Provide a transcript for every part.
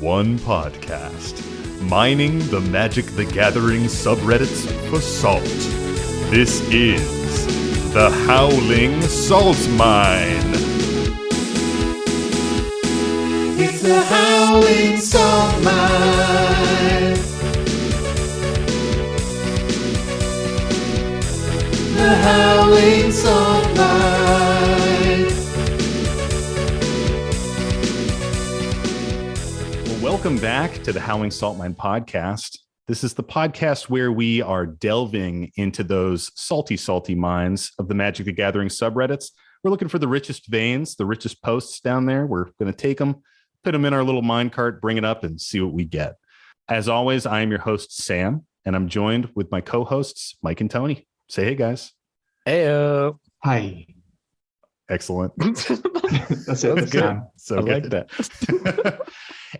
one podcast, mining the Magic the Gathering subreddits for salt. This is the Howling Salt Mine. It's the Howling Salt Mine. The Howling Salt Mine. Well, welcome back to the Howling Salt Mine podcast. This is the podcast where we are delving into those salty mines of the Magic the Gathering subreddits. We're looking for the richest veins, the richest posts down there. We're going to take them, put them in our little mine cart, bring it up, and see what we get. As always, I am your host, Sam, and I'm joined with my co-hosts, Mike and Tony. Say hey, guys. Heyo. Hi. Excellent. That's it. That's This good. time. So I good. like that.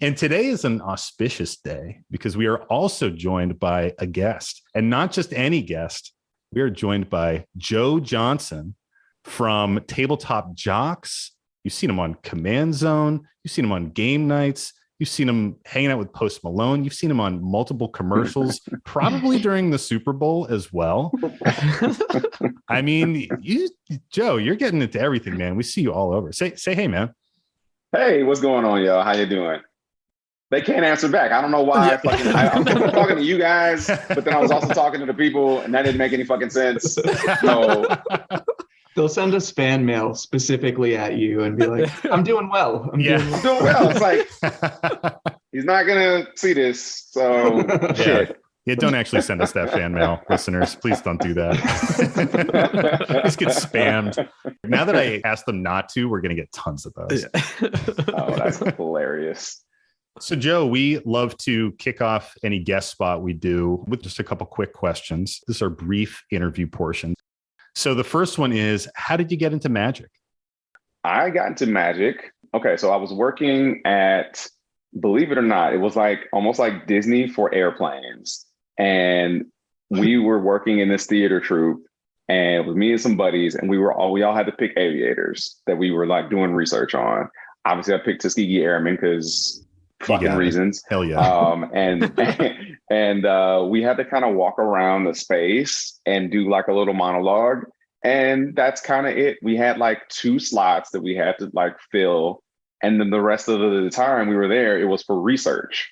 And today is an auspicious day because we are also joined by a guest, and not just any guest. We are joined by Joe Johnson from Tabletop Jocks. You've seen him on Command Zone. You've seen him on game nights. You've seen him hanging out with Post Malone. You've seen him on multiple commercials, probably during the Super Bowl as well. I mean, Joe, you're getting into everything, man. We see you all over. Say hey, man. Hey, what's going on, y'all? How you doing? They can't answer back. I don't know why. I'm talking to you guys, but then I was also talking to the people, and that didn't make any fucking sense. So They'll send us fan mail specifically at you and be like, I'm doing well. I'm doing well. It's like, he's not going to see this. So, shit. Yeah, don't actually send us that fan mail, listeners. Please don't do that. Just get spammed. Now that I asked them not to, we're going to get tons of those. Oh, that's hilarious. So, Joe, we love to kick off any guest spot we do with just a couple quick questions. This is our brief interview portion. So the first one is, how did you get into Magic? I got into Magic. Okay, so I was working at, believe it or not, it was like almost like Disney for airplanes. And we were working in this theater troupe, and it was me and some buddies, and we all had to pick aviators that we were like doing research on. Obviously, I picked Tuskegee Airmen because fucking reasons. Hell yeah. And we had to kind of walk around the space and do like a little monologue. And that's kind of it. We had like 2 slots that we had to like fill. And then the rest of the time we were there, it was for research.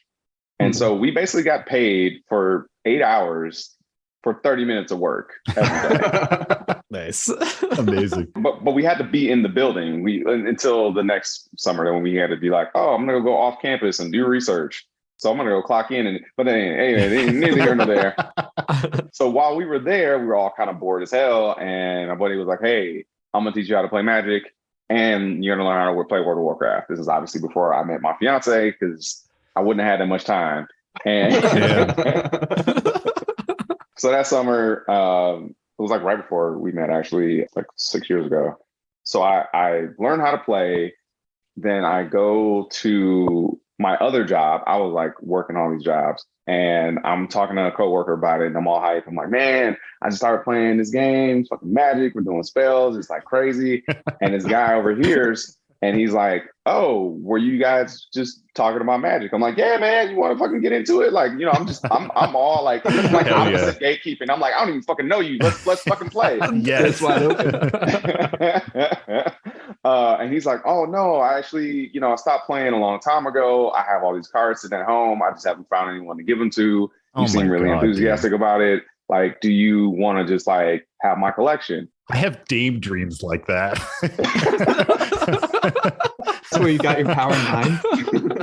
And so we basically got paid for 8 hours for 30 minutes of work every day. Nice. Amazing. But we had to be in the building until the next summer when we had to be like, oh, I'm going to go off campus and do research. So I'm going to go clock in. But then, hey, neither here nor there. So while we were there, we were all kind of bored as hell. And my buddy was like, hey, I'm going to teach you how to play Magic. And you're going to learn how to play World of Warcraft. This is obviously before I met my fiance because I wouldn't have had that much time. And so that summer, it was like right before we met, actually, like 6 years ago. So I learned how to play. Then I go to my other job. I was like working on these jobs, and I'm talking to a coworker about it, and I'm all hyped. I'm like, man, I just started playing this game. It's fucking Magic. We're doing spells. It's like crazy. And this guy overhears, and he's like, oh, were you guys just talking about Magic? I'm like, yeah, man, you want to fucking get into it? Like, you know, I'm all like opposite gatekeeping. I'm like, I don't even fucking know you. Let's fucking play. Yes. It's wide open. And he's like, oh no, I actually, I stopped playing a long time ago. I have all these cards sitting at home. I just haven't found anyone to give them to. You seem really enthusiastic about it. Like, do you want to just like have my collection? I have daydreams like that. That's where you got your Power 9?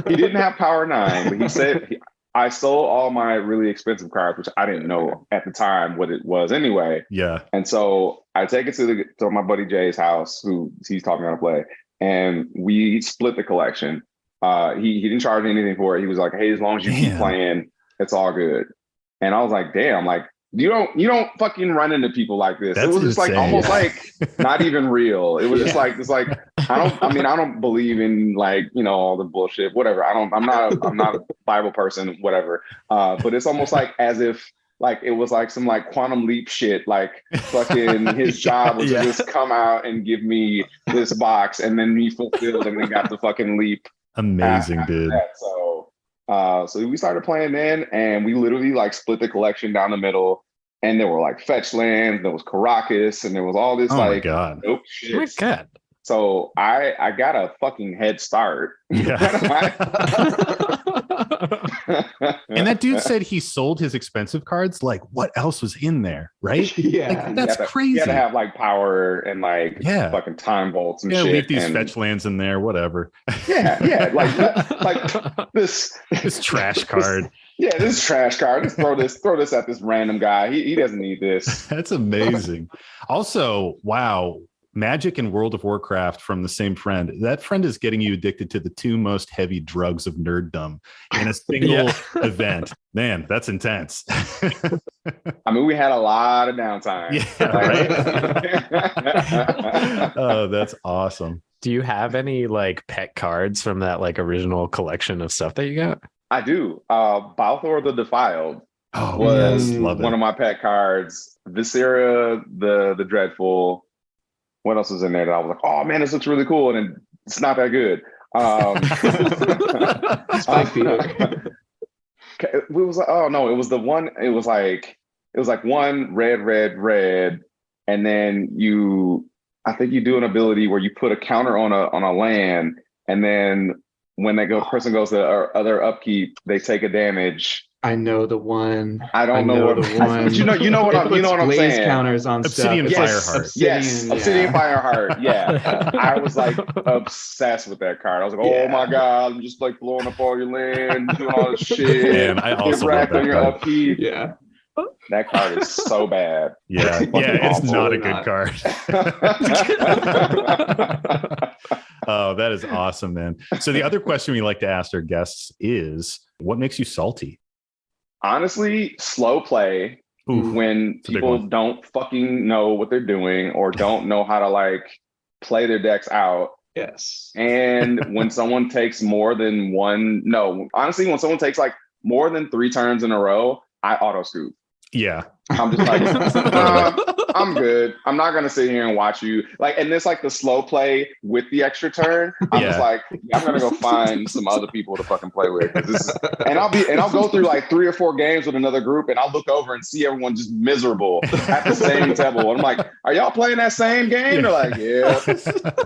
He didn't have Power 9, but he said, I sold all my really expensive cards, which I didn't know at the time what it was anyway. Yeah. And so I take it to my buddy Jay's house, who he's taught me how to play, and we split the collection. He didn't charge me anything for it. He was like, hey, as long as you keep playing, it's all good. And I was like, damn, like, you don't fucking run into people like this. That's it was just insane. like almost like not even real. It was just like I don't believe in like, all the bullshit, whatever. I'm not a Bible person, whatever. But it's almost like as if like it was like some like quantum leap shit, like fucking his job was to just come out and give me this box, and then he fulfilled and then got the fucking leap. Amazing, dude. So So we started playing then, and we literally like split the collection down the middle. And there were like fetch lands, there was Caracas, and there was all this Oh my like God. dope Oh my shit. God. So I got a fucking head start. Yeah. And that dude said he sold his expensive cards. Like, what else was in there? Right? Yeah. Like, that's You crazy. had to have like power and like Yeah. fucking time bolts and Yeah, shit. leave these and, fetch lands in there, whatever. Yeah, like this Trash card. Yeah, this trash card. Just throw this at this random guy. He doesn't need this. That's amazing. Also, wow, Magic and World of Warcraft from the same friend. That friend is getting you addicted to the two most heavy drugs of nerddom in a single event. Man, that's intense. I mean, we had a lot of downtime. Yeah, right. Oh, that's awesome. Do you have any like pet cards from that like original collection of stuff that you got? I do. Balthor the Defiled Oh, was yes, love it. one of my pet cards. Viscera the Dreadful. What else was in there that I was like, oh man, this looks really cool, and it's not that good. Spike Peter. It was like, oh no, it was the one. It was like one red, and then I think you do an ability where you put a counter on a land, and then when person goes to other upkeep, they take a damage. I know the one. I don't know what the one. but you know what I'm Blaze saying. counters on Obsidian stuff. Fireheart. Yes, Obsidian Fireheart. Yeah, I was like obsessed with that card. I was like, oh my God, I'm just like blowing up all your land, doing all this shit. Man, I also love racked that on your card. upkeep. Yeah. That card is so bad. Yeah, it's not a good card. Oh, that is awesome, man. So the other question we like to ask our guests is, what makes you salty? Honestly, slow play. Oof, when people don't fucking know what they're doing or don't know how to like play their decks out. Yes. And when someone takes when someone takes like more than 3 turns in a row, I auto scoop. Yeah. I'm just like, I'm good. I'm not gonna sit here and watch you. Like, and it's like the slow play with the extra turn. I'm just like, I'm gonna go find some other people to fucking play with. And I'll go through like 3 or 4 games with another group, and I'll look over and see everyone just miserable at the same table. And I'm like, are y'all playing that same game? They're like, yeah.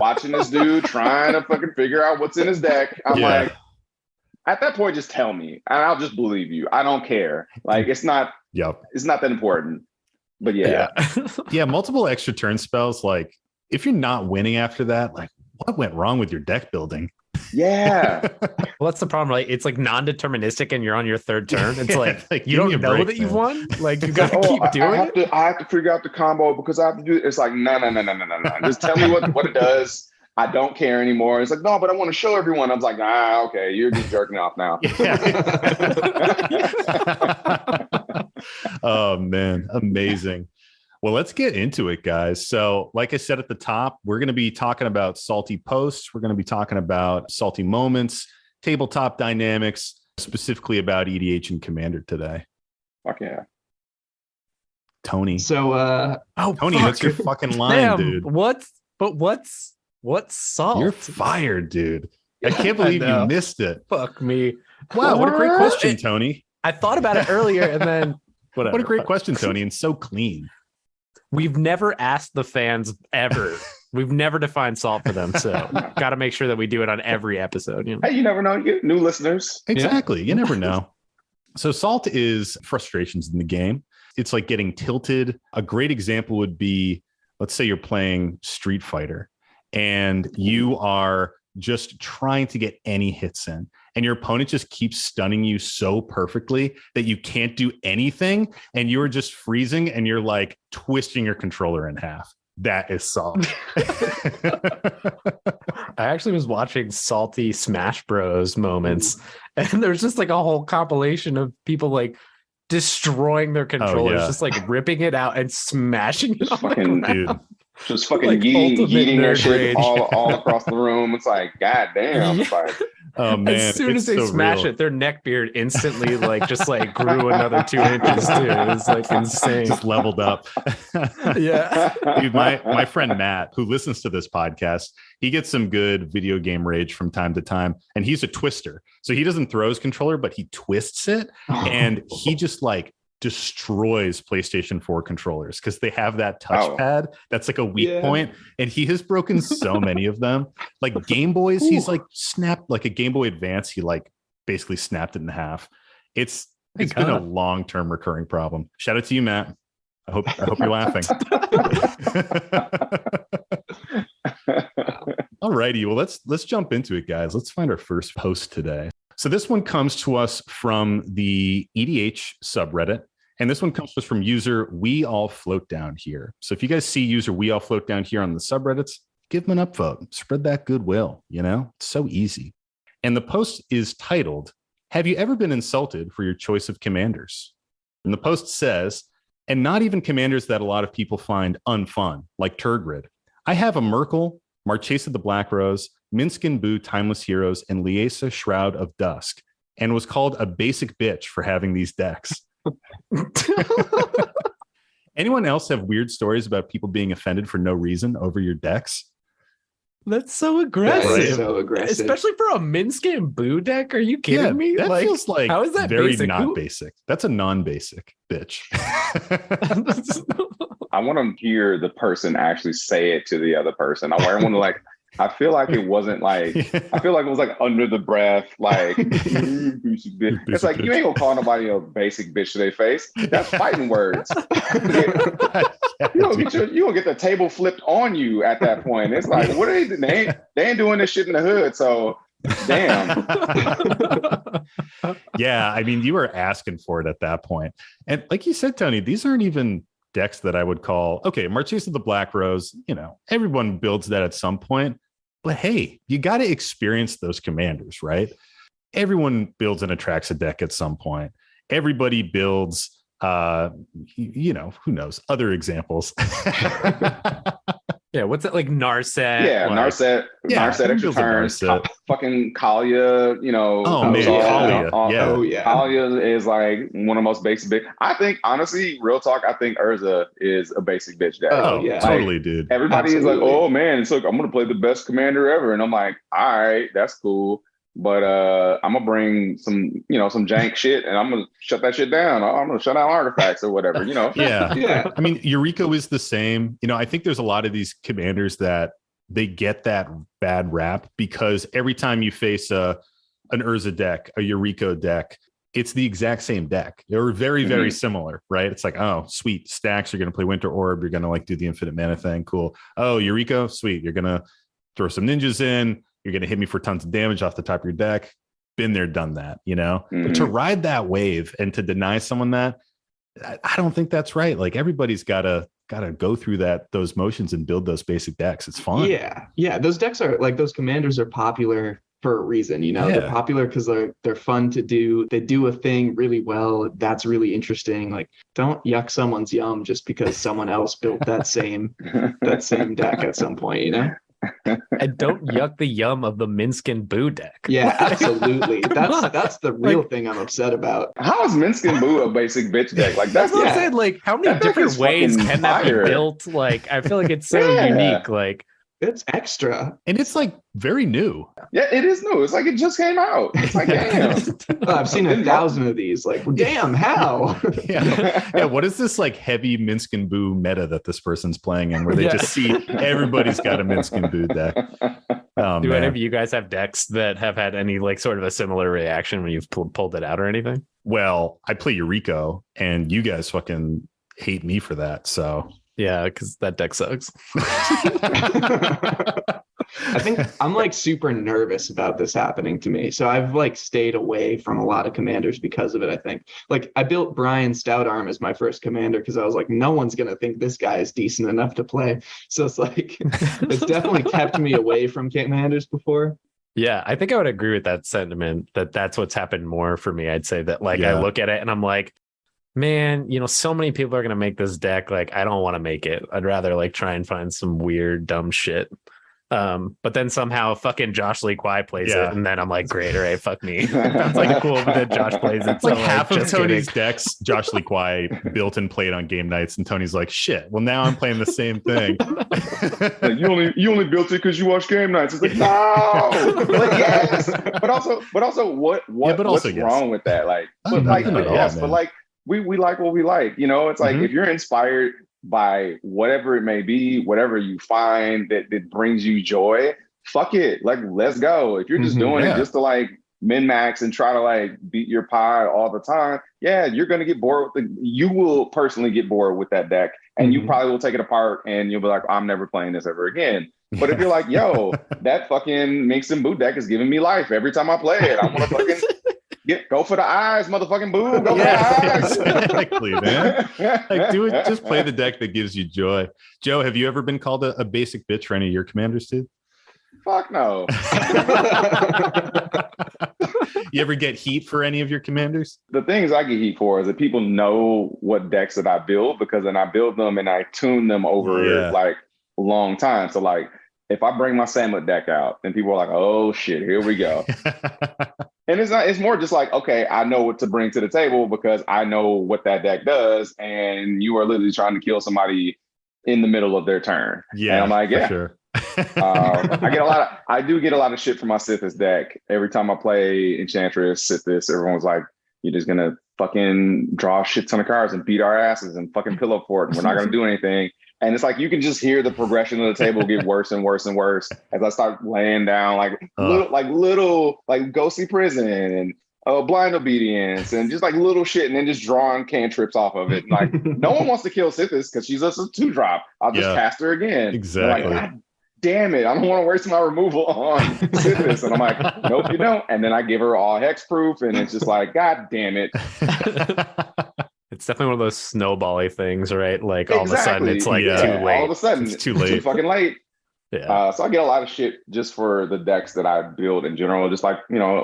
Watching this dude trying to fucking figure out what's in his deck. I'm like, at that point, just tell me, and I'll just believe you. I don't care. Like, it's not that important. But yeah, multiple extra turn spells. Like, if you're not winning after that, like, what went wrong with your deck building? Yeah. Well, that's the problem, right? It's like non-deterministic, and you're on your 3rd turn. It's like you don't know that you've won. Like, you got to keep doing it. I have to figure out the combo because I have to do it. It's like no. Just tell me what it does. I don't care anymore. It's like, no, but I want to show everyone. I was like, okay, you're just jerking off now. Oh, man. Amazing. Well, let's get into it, guys. So like I said at the top, we're going to be talking about salty posts. We're going to be talking about salty moments, tabletop dynamics, specifically about EDH and Commander today. Fuck yeah. Tony. So, Tony, that's your fucking line, dude. What's salt? You're fired, dude. I can't believe you missed it. Fuck me. Wow, what a great question, Tony. I thought about it earlier and then whatever. What a great question, Tony, and so clean. We've never asked the fans ever. We've never defined salt for them, so got to make sure that we do it on every episode. You know? Hey, you never know. You get new listeners. Exactly. You never know. So salt is frustrations in the game. It's like getting tilted. A great example would be, let's say you're playing Street Fighter and you are just trying to get any hits in, and your opponent just keeps stunning you so perfectly that you can't do anything, and you're just freezing and you're like twisting your controller in half. That is salt. I actually was watching salty Smash Bros moments, and there's just like a whole compilation of people like destroying their controllers, just like ripping it out and smashing it on the ground. Dude. just fucking Like ultimate yeeting their nerd shit rage. all across the room. It's like, god damn. It's like, Oh man, As soon as they so smash real. it, their neck beard instantly just grew another 2 inches too. It's like insane. Just leveled up. Yeah. Dude, my friend Matt, who listens to this podcast, he gets some good video game rage from time to time, and he's a twister. So he doesn't throw his controller, but he twists it, and he just like destroys PlayStation 4 controllers because they have that touchpad that's like a weak point, and he has broken so many of them. Like Game Boys, he's like snapped like a Game Boy Advance. He like basically snapped it in half. It's been a long-term recurring problem. Shout out to you, Matt. I hope you're laughing. All righty. Well, let's jump into it, guys. Let's find our first post today. So this one comes to us from the EDH subreddit. And this one comes to us from user We All Float Down Here. So if you guys see user We All Float Down Here on the subreddits, give them an upvote. Spread that goodwill, It's so easy. And the post is titled, "Have you ever been insulted for your choice of commanders?" And the post says, "And not even commanders that a lot of people find unfun, like Turgrid. I have a Merkel, Marchesa the Black Rose, Minsk and Boo Timeless Heroes, and Liesa Shroud of Dusk, and was called a basic bitch for having these decks." Anyone else have weird stories about people being offended for no reason over your decks? That's so aggressive. That is so aggressive. Especially for a Minsk and Boo deck. Are you kidding me? That feels like how is that very basic? not basic. That's a non-basic bitch. I want to hear the person actually say it to the other person. I want to like, I feel like it wasn't like, I feel like it was like under the breath, like, it's like, you ain't gonna call nobody a basic bitch to their face. That's fighting words. You don't get the table flipped on you at that point. It's like, what are they ain't doing this shit in the hood. So damn. Yeah, I mean, you were asking for it at that point. And like you said, Tony, these aren't even decks that I would call, okay, Marchesa the Black Rose, everyone builds that at some point. But hey, you got to experience those commanders, right? Everyone builds an Atraxa deck at some point. Everybody builds, who knows, other examples. Yeah, what's it like Narset? Yeah, like, Narset extra turns. Fucking Kalia, Oh man, Kalia. Yeah. Oh yeah. Kalia is like one of the most basic bitch. I think honestly, real talk, I think Urza is a basic bitch deck. Oh yeah. totally, dude. Everybody is like, oh man, it's like I'm gonna play the best commander ever. And I'm like, all right, that's cool. But I'm gonna bring some jank shit, and I'm gonna shut that shit down. I'm gonna shut down artifacts or whatever, Yeah. I mean, Eureka is the same. I think there's a lot of these commanders that they get that bad rap because every time you face an Urza deck, a Eureka deck, it's the exact same deck. They're very, very similar, right? It's like, oh, sweet, stacks, you're gonna play Winter Orb, you're gonna like do the infinite mana thing, cool. Oh, Eureka, sweet, you're gonna throw some ninjas in. You're going to hit me for tons of damage off the top of your deck. Been there, done that, But to ride that wave and to deny someone that, I don't think that's right. Like everybody's got to go through those motions and build those basic decks. It's fun. Yeah. Those decks are like, those commanders are popular for a reason, They're popular because they're fun to do. They do a thing really well. That's really interesting. Like, don't yuck someone's yum just because someone else built that same deck at some point, And don't yuck the yum of the Minsk and Boo deck. Yeah, absolutely. That's the real thing I'm upset about. How is Minsk and Boo a basic bitch deck? Like that's what I'm saying. Like, how many different ways can that be built? Like, I feel like it's so unique. Like, it's extra, and it's like very new. Yeah, it is new. It's like it just came out. It's like damn. I've seen 1,000 of these. Like, damn, how? Yeah. What is this like heavy Minsk and Boo meta that this person's playing in, where they just see everybody's got a Minsk and Boo deck? Do any of you guys have decks that have had any like sort of a similar reaction when you've pulled it out or anything? Well, I play Eureka, and you guys fucking hate me for that. So. Yeah, because that deck sucks. I think I'm like super nervous about this happening to me. So I've like stayed away from a lot of commanders because of it, I think. Like I built Brian Stoutarm as my first commander because I was like, no one's going to think this guy is decent enough to play. So it's like, it's definitely kept me away from commanders before. Yeah, I think I would agree with that sentiment, that's what's happened more for me. I'd say that like I look at it and I'm like, Man, so many people are gonna make this deck. Like, I don't want to make it. I'd rather like try and find some weird, dumb shit. But then somehow fucking Josh Lee Kwai plays it, and then I'm like, great, all right, fuck me. That's like cool, but then Josh plays it. It's like half of just Tony's kidding. decks, Josh Lee Kwai built and played on game nights, and Tony's like, shit. Well, now I'm playing the same thing. Like, you only built it because you watch game nights. It's like, no, but yes, but also what's wrong with that? Like, but like we like what we like. It's like if you're inspired by whatever it may be, whatever you find that brings you joy, fuck it. Like, let's go. If you're just doing it just to like min-max and try to like beat your pie all the time, you're gonna get bored with you will personally get bored with that deck, and you probably will take it apart and you'll be like, I'm never playing this ever again. But if you're like, yo, that fucking Minx and Boo deck is giving me life every time I play it, I want to fucking go for the eyes, motherfucking Boo. Go for the eyes. Exactly, man. Like, do it. Just play the deck that gives you joy. Joe, have you ever been called a basic bitch for any of your commanders, dude? Fuck no. You ever get heat for any of your commanders? The things I get heat for is that people know what decks that I build, because then I build them and I tune them over like a long time. So like, if I bring my Samlet deck out, then people are like, oh shit, here we go. And it's more just like, okay, I know what to bring to the table because I know what that deck does. And you are literally trying to kill somebody in the middle of their turn. Yeah. And I'm like, yeah. Sure. I do get a lot of shit from my Sithis deck. Every time I play Enchantress, Sithis, everyone's like, you're just going to fucking draw a shit ton of cards and beat our asses and fucking pillow fort. And we're not going to do anything. And it's like, you can just hear the progression of the table get worse and worse and worse as I start laying down little Ghostly Prison and Blind Obedience and just like little shit, and then just drawing cantrips off of it. And like, no one wants to kill Sithis because she's just a 2-drop. I'll just cast her again. Exactly. Like, God damn it, I don't want to waste my removal on Sithis. And I'm like, nope, you don't. And then I give her all hexproof, and it's just like, God damn it. It's definitely one of those snowbally things, right? Like all of a sudden it's like too late. All of a sudden it's too late. Too fucking late. Yeah. So I get a lot of shit just for the decks that I build in general, just like,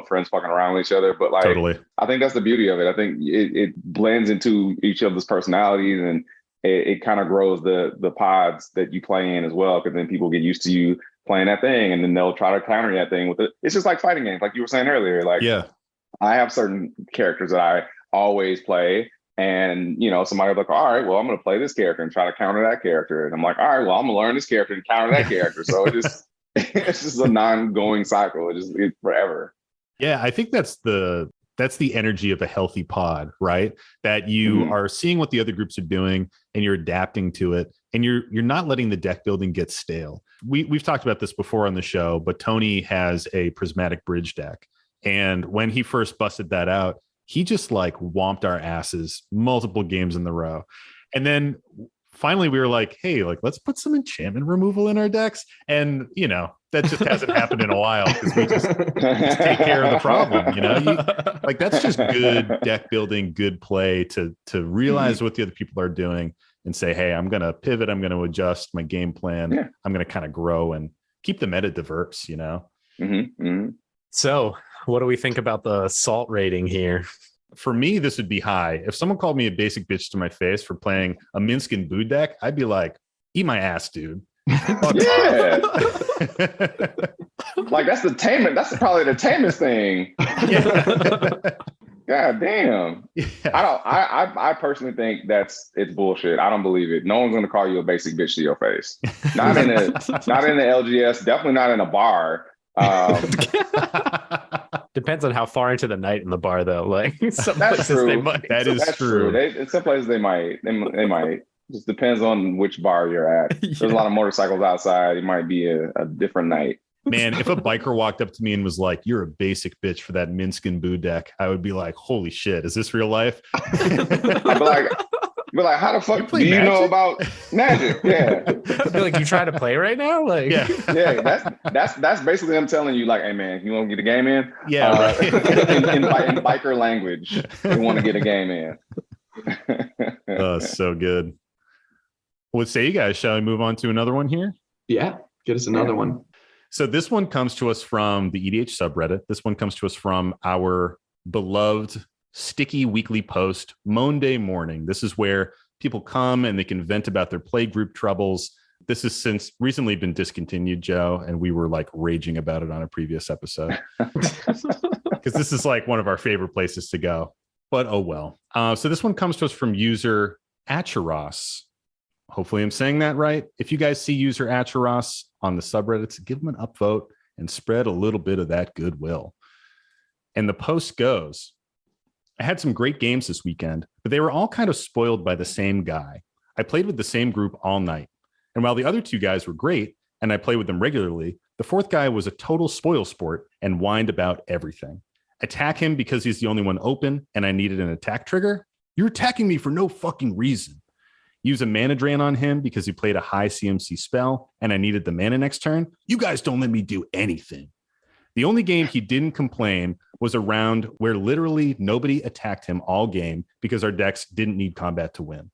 friends fucking around with each other. But like, totally. I think that's the beauty of it. I think it blends into each other's personalities, and it kind of grows the pods that you play in as well, because then people get used to you playing that thing, and then they'll try to counter that thing with it. It's just like fighting games, like you were saying earlier. Like, I have certain characters that I always play. And, somebody will be like, all right, well, I'm going to play this character and try to counter that character. And I'm like, all right, well, I'm going to learn this character and counter that character. So it's just a non-going cycle. It's forever. Yeah, I think that's the energy of a healthy pod, right? That you are seeing what the other groups are doing and you're adapting to it, and you're not letting the deck building get stale. We've talked about this before on the show, but Tony has a prismatic bridge deck. And when he first busted that out, he just like whomped our asses multiple games in the row. And then finally we were like, hey, like, let's put some enchantment removal in our decks. And, that just hasn't happened in a while, because we just take care of the problem. Like, that's just good deck building, good play to realize what the other people are doing and say, hey, I'm going to pivot. I'm going to adjust my game plan. Yeah. I'm going to kind of grow and keep the meta diverse, So what do we think about the salt rating here? For me, this would be high. If someone called me a basic bitch to my face for playing a Minsk and Boo deck, I'd be like, eat my ass, dude. Yeah. Like, that's the tamest. That's probably the tamest thing. God damn. Yeah. I personally think it's bullshit. I don't believe it. No one's gonna call you a basic bitch to your face. Not in the LGS, definitely not in a bar. Depends on how far into the night in the bar, though. Like, some that's places true. they might. That's true. In some places they might. They might. Just depends on which bar you're at. There's a lot of motorcycles outside. It might be a different night. Man, if a biker walked up to me and was like, you're a basic bitch for that Minsk and Boo deck, I would be like, holy shit, is this real life? I'd be like, how the fuck do you know about Magic? Yeah. Be like, you trying to play right now? Like, yeah. That's basically them telling you, like, hey man, you want to get a game in? Yeah, right. in biker language, you want to get a game in. Oh, so good. What say you guys? Shall we move on to another one here? Yeah, get us another one. So this one comes to us from the EDH subreddit. This one comes to us from our beloved sticky weekly post, Monday morning. This is where people come and they can vent about their play group troubles. This has since recently been discontinued, Joe, and we were like raging about it on a previous episode because this is like one of our favorite places to go. But oh well. So this one comes to us from user Acheros. Hopefully I'm saying that right. If you guys see user Acheros on the subreddits, give them an upvote and spread a little bit of that goodwill. And the post goes, I had some great games this weekend, but they were all kind of spoiled by the same guy. I played with the same group all night. And while the other two guys were great, and I play with them regularly, the fourth guy was a total spoil sport and whined about everything. Attack him because he's the only one open and I needed an attack trigger? You're attacking me for no fucking reason. Use a mana drain on him because he played a high CMC spell and I needed the mana next turn? You guys don't let me do anything. The only game he didn't complain was a round where literally nobody attacked him all game because our decks didn't need combat to win.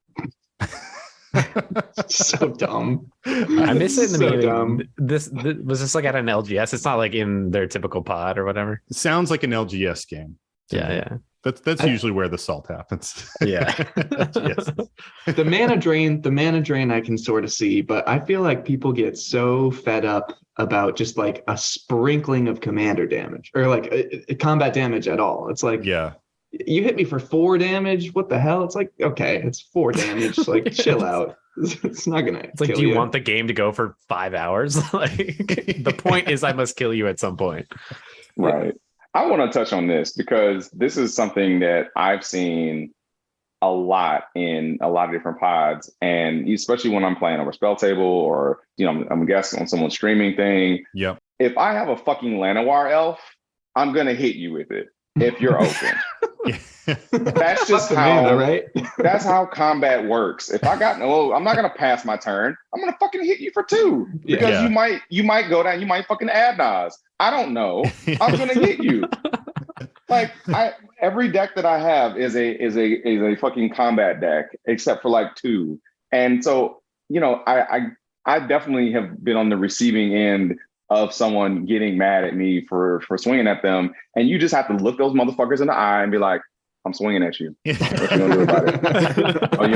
So dumb. I miss it in the So meeting. dumb. This was this like at an LGS? It's not like in their typical pod or whatever. It sounds like an LGS game. Yeah, yeah. That's usually where the salt happens. Yeah. Yes. The mana drain I can sort of see, but I feel like people get so fed up about just like a sprinkling of commander damage or like a combat damage at all. It's like, Yeah. you hit me for 4 damage. What the hell? It's like, okay, it's 4 damage. Like, chill out. It's not gonna. It's like, kill do you want the game to go for 5 hours? Like, the point is I must kill you at some point. Right. I want to touch on this because this is something that I've seen a lot in a lot of different pods, and especially when I'm playing over spell table or I'm a guest on someone's streaming thing. Yep. If I have a fucking Llanowar elf, I'm gonna hit you with it if you're open. That's just how, mana, right? that's how combat works. If I got I'm not gonna pass my turn. I'm gonna fucking hit you for 2 because Yeah. you might go down. You might fucking Adnaz. I don't know. I'm gonna hit you. Like every deck that I have is a fucking combat deck except for like 2. And so I definitely have been on the receiving end of someone getting mad at me for swinging at them, and you just have to look those motherfuckers in the eye and be like, I'm swinging at you. What you gonna do about it? You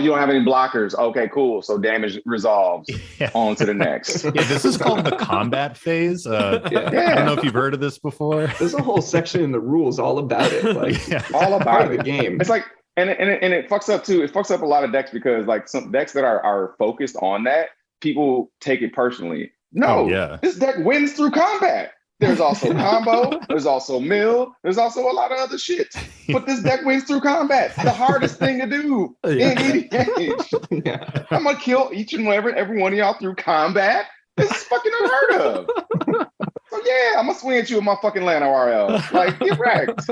don't have any blockers. Okay, cool. So damage resolves. Yeah. On to the next. Yeah, this is called the combat phase. I don't know if you've heard of this before. There's a whole section in the rules all about it. Like, Yeah. All part about of the it. game. It's like, and it fucks up too. It fucks up a lot of decks because like some decks that are focused on that, people take it personally. No, Oh, yeah. This deck wins through combat. There's also combo, there's also mill, there's also a lot of other shit. But this deck wins through combat. The hardest thing to do in EDH. Yeah. I'm gonna kill each and every one of y'all through combat. This is fucking unheard of. So yeah, I'm gonna swing at you with my fucking Llanowar elf. Like, get wrecked.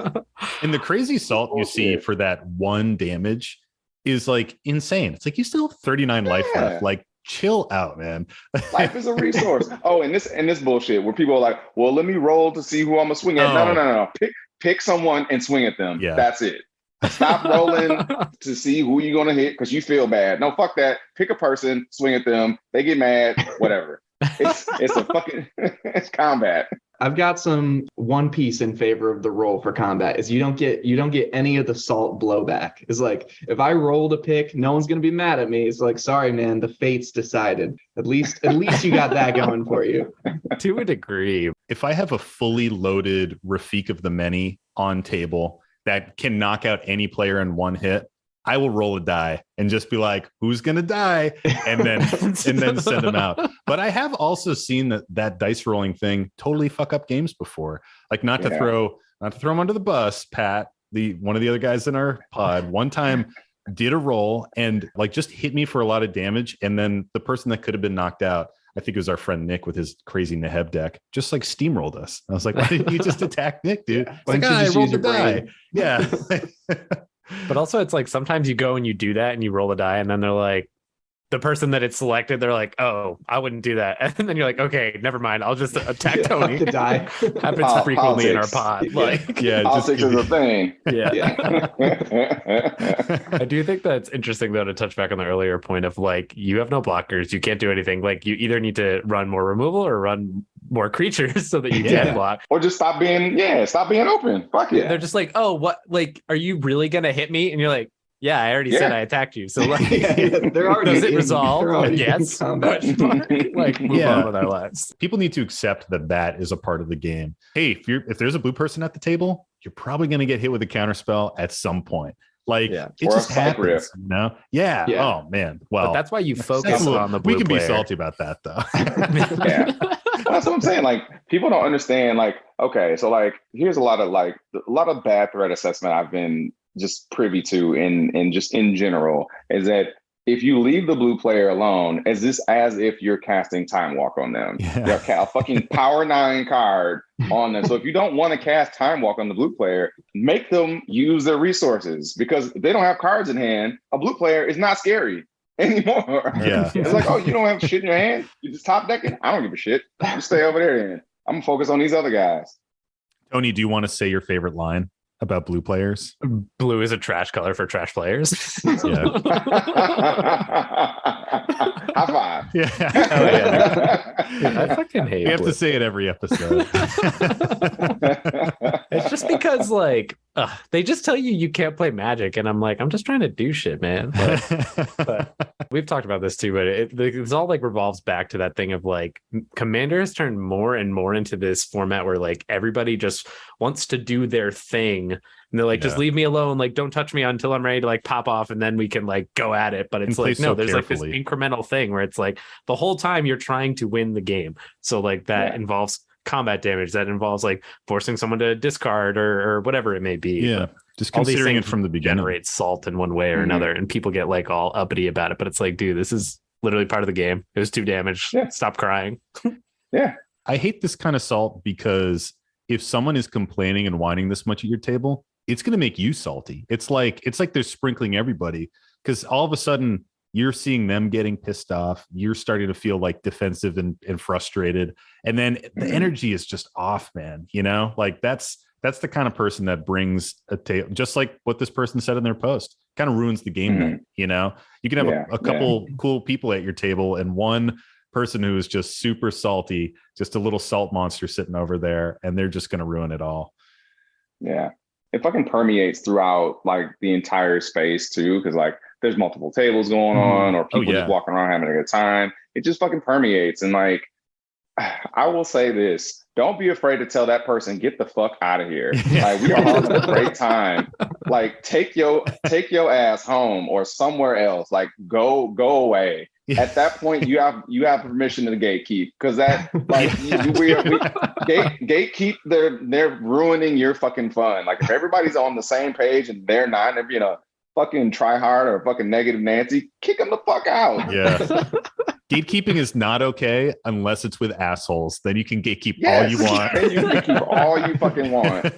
And the crazy salt you see for that 1 damage is like insane. It's like you still have 39 life Yeah. left. Like, chill out, man. Life is a resource. Oh, and this bullshit where people are like, well, let me roll to see who I'm gonna swing at. Oh. No. Pick someone and swing at them. Yeah. That's it. Stop rolling to see who you're gonna hit because you feel bad. No, fuck that. Pick a person, swing at them. They get mad, whatever. It's a fucking it's combat. I've got some one piece in favor of the roll for combat is you don't get any of the salt blowback. It's like if I rolled a pick, no one's gonna be mad at me. It's like, sorry, man, the fate's decided. At least you got that going for you. To a degree. If I have a fully loaded Rafik of the Many on table that can knock out any player in 1 hit, I will roll a die and just be like, who's gonna die? And then send them out. But I have also seen that dice rolling thing totally fuck up games before. Like not to throw him under the bus, Pat, one of the other guys in our pod, one time did a roll and like just hit me for a lot of damage. And then the person that could have been knocked out, I think it was our friend Nick with his crazy Neheb deck, just like steamrolled us. I was like, why didn't you just attack Nick, dude? It's Why like, don't you I just rolled use the your die. brain? Yeah. But also it's like sometimes you go and you do that and you roll a die and then they're like, the person that it's selected, they're like, oh, I wouldn't do that. And then you're like, okay, never mind. I'll just attack Tony. Up to die. Happens frequently in our Politics. pod. Like, Yeah. Politics is a thing. yeah. Yeah. I do think that's interesting though to touch back on the earlier point of like you have no blockers, you can't do anything. Like you either need to run more removal or run more creatures so that you Yeah. can block. Or just stop being open. Fuck it. They're just like, oh, what? Like, are you really gonna hit me? And you're like, yeah, I already said Yeah. I attacked you. So like, They're already does it in- resolve? they're already in Yes. combat. Question mark. Like, move Yeah. on with our lives. People need to accept that is a part of the game. Hey, if there's a blue person at the table, you're probably going to get hit with a counterspell at some point. Like Yeah. it Or a just psych happens, riff. you know? Yeah. Yeah. Oh man. Well, But that's why you that's focus a little- on the blue we can be player. salty about that though. Yeah. Well, that's what I'm saying. Like, people don't understand. Like, okay, so like, here's a lot of bad threat assessment I've been just privy to in just in general is that if you leave the blue player alone, as if you're casting Time Walk on them. Yeah. You're a fucking Power 9 card on them. So if you don't want to cast Time Walk on the blue player, make them use their resources, because if they don't have cards in hand, a blue player is not scary anymore. Yeah. It's like, oh, you don't have shit in your hand? You just top decking? I don't give a shit. You stay over there then. I'm gonna focus on these other guys. Tony, do you want to say your favorite line about blue players? Blue is a trash color for trash players. Yeah. High five. Yeah. Oh, yeah. I fucking hate We have blue. to say it every episode. It's just because like they just tell you can't play Magic, and I'm like, I'm just trying to do shit, man. But we've talked about this too, but it's all like revolves back to that thing of like Commander has turned more and more into this format where like everybody just wants to do their thing, and they're like, just Yeah. leave me alone, like don't touch me until I'm ready to like pop off, and then we can like go at it. But And it's play like no, so there's carefully. like this incremental thing where it's like the whole time you're trying to win the game. So like that Yeah. involves combat damage, that involves like forcing someone to discard or whatever it may be. Yeah. But Just all these considering it things from the beginning. generate salt in one way or Mhm. another, and people get like all uppity about it. But it's like, dude, this is literally part of the game. It was 2 damage. Yeah. Stop crying. Yeah. I hate this kind of salt because if someone is complaining and whining this much at your table, it's going to make you salty. It's like they're sprinkling everybody, because all of a sudden you're seeing them getting pissed off. You're starting to feel like defensive and frustrated. And then the energy is just off, man. You know, like that's the kind of person that brings a table, just like what this person said in their post, kind of ruins the game. Mhm. Night, you know, you can have Yeah, a couple cool people at your table and one person who is just super salty, just a little salt monster sitting over there, and they're just going to ruin it all. Yeah. It fucking permeates throughout like the entire space too, because like there's multiple tables going on, or people yeah. just walking around having a good time. It just fucking permeates. And like, I will say this: don't be afraid to tell that person, get the fuck out of here. Like, we are having a great time. Like, take your ass home or somewhere else. Like, go away. Yeah. At that point, you have permission to gatekeep, because that like gatekeep. They're ruining your fucking fun. Like, if everybody's on the same page and they're not, if you know, fucking try hard or fucking negative Nancy, kick them the fuck out. Yeah. Gatekeeping is not okay unless it's with assholes. Then you can gatekeep Yes. all you want. Then you can keep all you fucking want.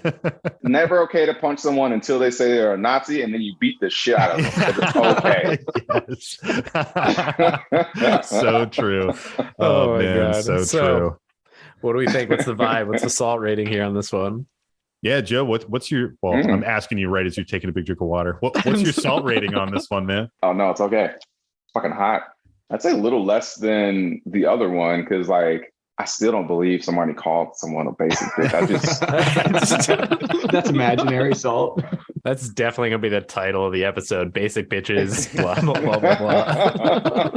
Never okay to punch someone until they say they're a Nazi, and then you beat the shit out of them. It's okay. Yes. So true. Oh, my man, God. so So- true. What do we think? What's the vibe? What's the salt rating here on this one? Yeah, Joe, what's your, well, Mm. I'm asking you right as you're taking a big drink of water. What's your salt rating on this one, man? Oh no, it's okay. It's fucking hot. I'd say a little less than the other one, because like I still don't believe somebody called someone a basic bitch. I just That's imaginary salt. That's definitely gonna be the title of the episode. Basic bitches. Blah blah blah blah. blah.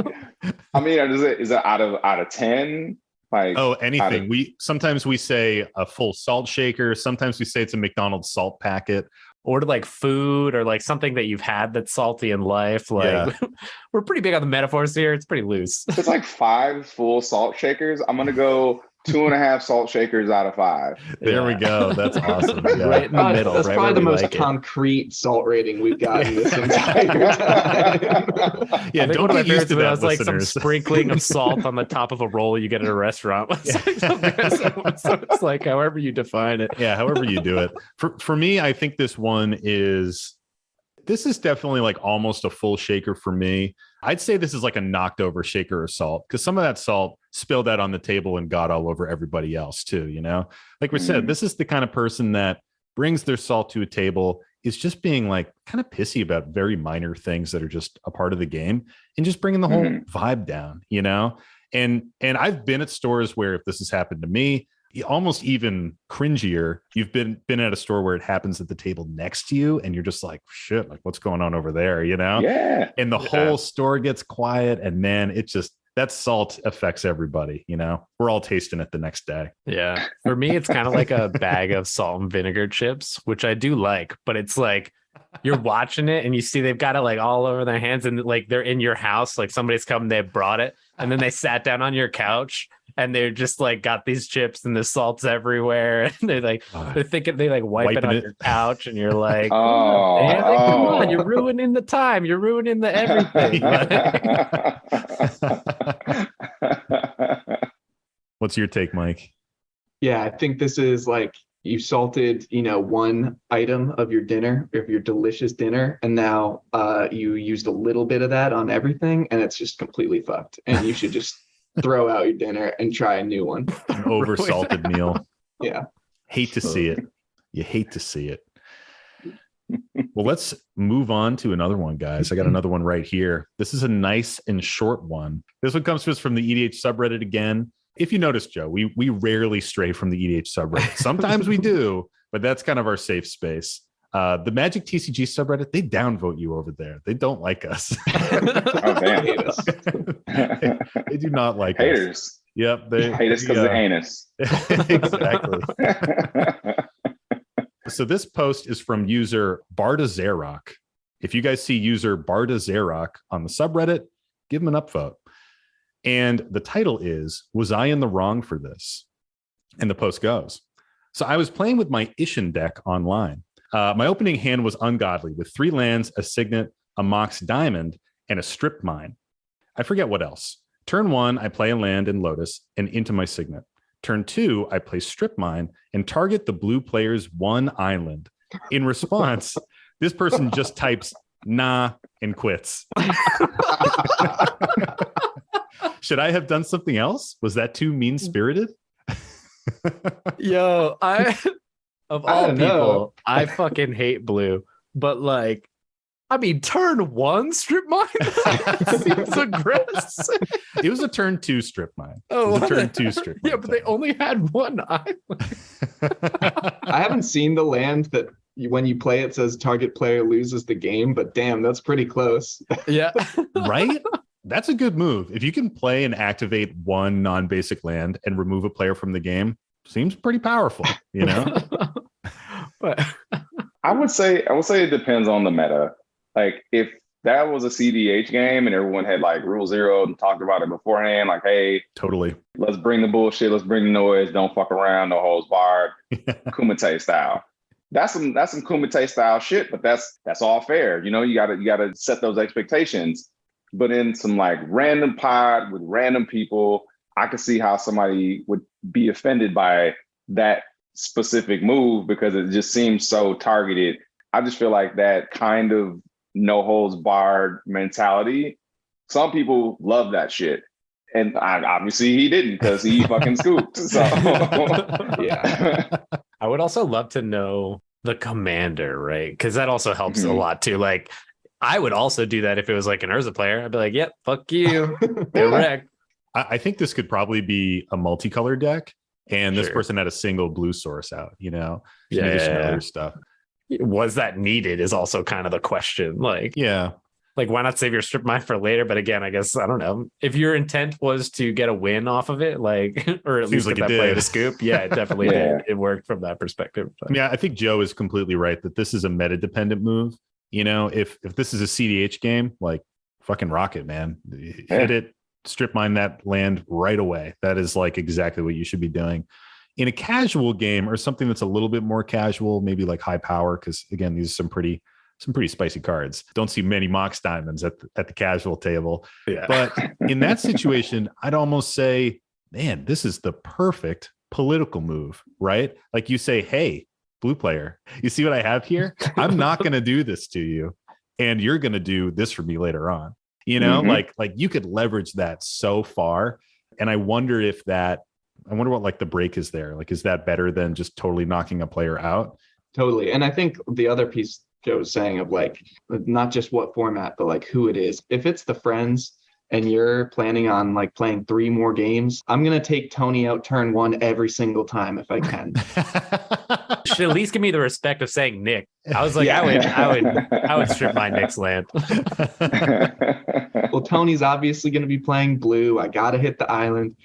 I mean, is it out of 10? Like, Oh, anything. Sometimes we say a full salt shaker. Sometimes we say it's a McDonald's salt packet. Or to like food, or like something that you've had that's salty in life. Like we're pretty big on the metaphors here. It's pretty loose. it's like 5 full salt shakers. I'm gonna go 2.5 salt shakers out of 5. There we Yeah. go. That's awesome. Yeah. Right in the middle. That's right probably where the we most like it. concrete salt rating we've gotten this entire time. Yeah, I think don't one of my get used favorites to that, was like some listeners. sprinkling of salt on the top of a roll you get at a restaurant. So it's like however you define it. Yeah, however you do it. For me, I think this is definitely like almost a full shaker for me. I'd say this is like a knocked over shaker of salt, because some of that salt spilled out on the table and got all over everybody else too, you know? Like we said, this is the kind of person that brings their salt to a table, is just being like kind of pissy about very minor things that are just a part of the game, and just bringing the whole vibe down, you know? And I've been at stores where if this has happened to me, almost even cringier, you've been at a store where it happens at the table next to you and you're just like, shit, like what's going on over there, you know? Yeah. And the whole store gets quiet, and then it just, that salt affects everybody, you know? We're all tasting it the next day. Yeah. For me, it's kind of like a bag of salt and vinegar chips, which I do like, but it's like you're watching it and you see they've got it like all over their hands, and like they're in your house, like somebody's come, they brought it, and then they sat down on your couch and they're just like got these chips and the salt's everywhere, and they're like they're thinking they like wipe it on your couch, and you're like, Oh, man, like, come on, you're ruining the time, you're ruining the everything. What's your take, Mike? Yeah, I think this is like you salted, one item of your dinner, of your delicious dinner, and now you used a little bit of that on everything, and it's just completely fucked. And you should just throw out your dinner and try a new one. An oversalted meal. Yeah. Hate to see it. You hate to see it. Well, let's move on to another one, guys. I got another one right here. This is a nice and short one. This one comes to us from the EDH subreddit again. If you notice, Joe, we rarely stray from the EDH subreddit. Sometimes we do, but that's kind of our safe space. The Magic TCG subreddit, they downvote you over there. They don't like us. Oh, damn. Hate us. They do not like Haters. us. Yep. They Hate us because of anus. Exactly. So this post is from user Bardazerok. If you guys see user Bardazerok on the subreddit, give him an upvote. And the title is, "Was I in the wrong for this?" And the post goes, "So I was playing with my Ishin deck online. My opening hand was ungodly with 3 lands, a signet, a Mox Diamond, and a Strip Mine. I forget what else. Turn 1, I play a land in Lotus and into my signet. Turn 2, I play Strip Mine and target the blue player's 1 island. In response, this person just types, 'nah,' and quits. Should I have done something else? Was that too mean-spirited?" Yo, of all don't know. people, I fucking hate blue, but like, I mean, turn 1 strip mine seems aggressive. It was a turn 2 Strip Mine. Oh, It was a turn 2 Strip Mine. yeah, but they only had 1 island. I haven't seen the land that when you play it says target player loses the game, but damn, that's pretty close. Yeah, Right? That's a good move. If you can play and activate 1 non-basic land and remove a player from the game, seems pretty powerful, you know? but I would say it depends on the meta. Like if that was a CDH game and everyone had like rule 0 and talked about it beforehand, like, hey, Totally. let's bring the bullshit, let's bring the noise, don't fuck around, no holds barred, Kumite style. That's some Kumite style shit, but that's all fair. You know, you gotta set those expectations. But in some like random pod with random people, I could see how somebody would be offended by that specific move because it just seems so targeted. I just feel like that kind of no holds barred mentality, some people love that shit. And obviously he didn't because he fucking scooped. So Yeah. I would also love to know the commander, right? Because that also helps a lot too. Like, I would also do that if it was like an Urza player. I'd be like, yep, fuck you. Direct. I think this could probably be a multicolor deck, and this Sure. person had a single blue source out, you know, in Yeah. addition to other stuff. Was that needed is also kind of the question. Like, Yeah. like, why not save your strip mine for later? But again, I guess, I don't know. If your intent was to get a win off of it, like, or at Seems least like get it that player did. to scoop, yeah, it definitely Yeah. did. It worked from that perspective. But Yeah, I think Joe is completely right that this is a meta dependent move. You know, if this is a CDH game, like fucking rock it, man. Hit it, strip mine that land right away. That is like exactly what you should be doing. In a casual game or something that's a little bit more casual, maybe like high power, because again, these are some pretty spicy cards. Don't see many Mox Diamonds at the casual table. yeah. But in that situation, I'd almost say, man, this is the perfect political move, right? Like you say, hey, blue player, you see what I have here? I'm not going to do this to you, and you're going to do this for me later on. You know, like you could leverage that so far. And I wonder what like the break is there. Like, is that better than just totally knocking a player out? Totally. And I think the other piece Joe was saying of like, not just what format, but like who it is. If it's the friends, and you're planning on like playing 3 more games, I'm gonna take Tony out turn 1 every single time if I can. Should at least give me the respect of saying Nick. I was like, Yeah. I would strip my Nick's land. Well, Tony's obviously going to be playing blue. I got to hit the island.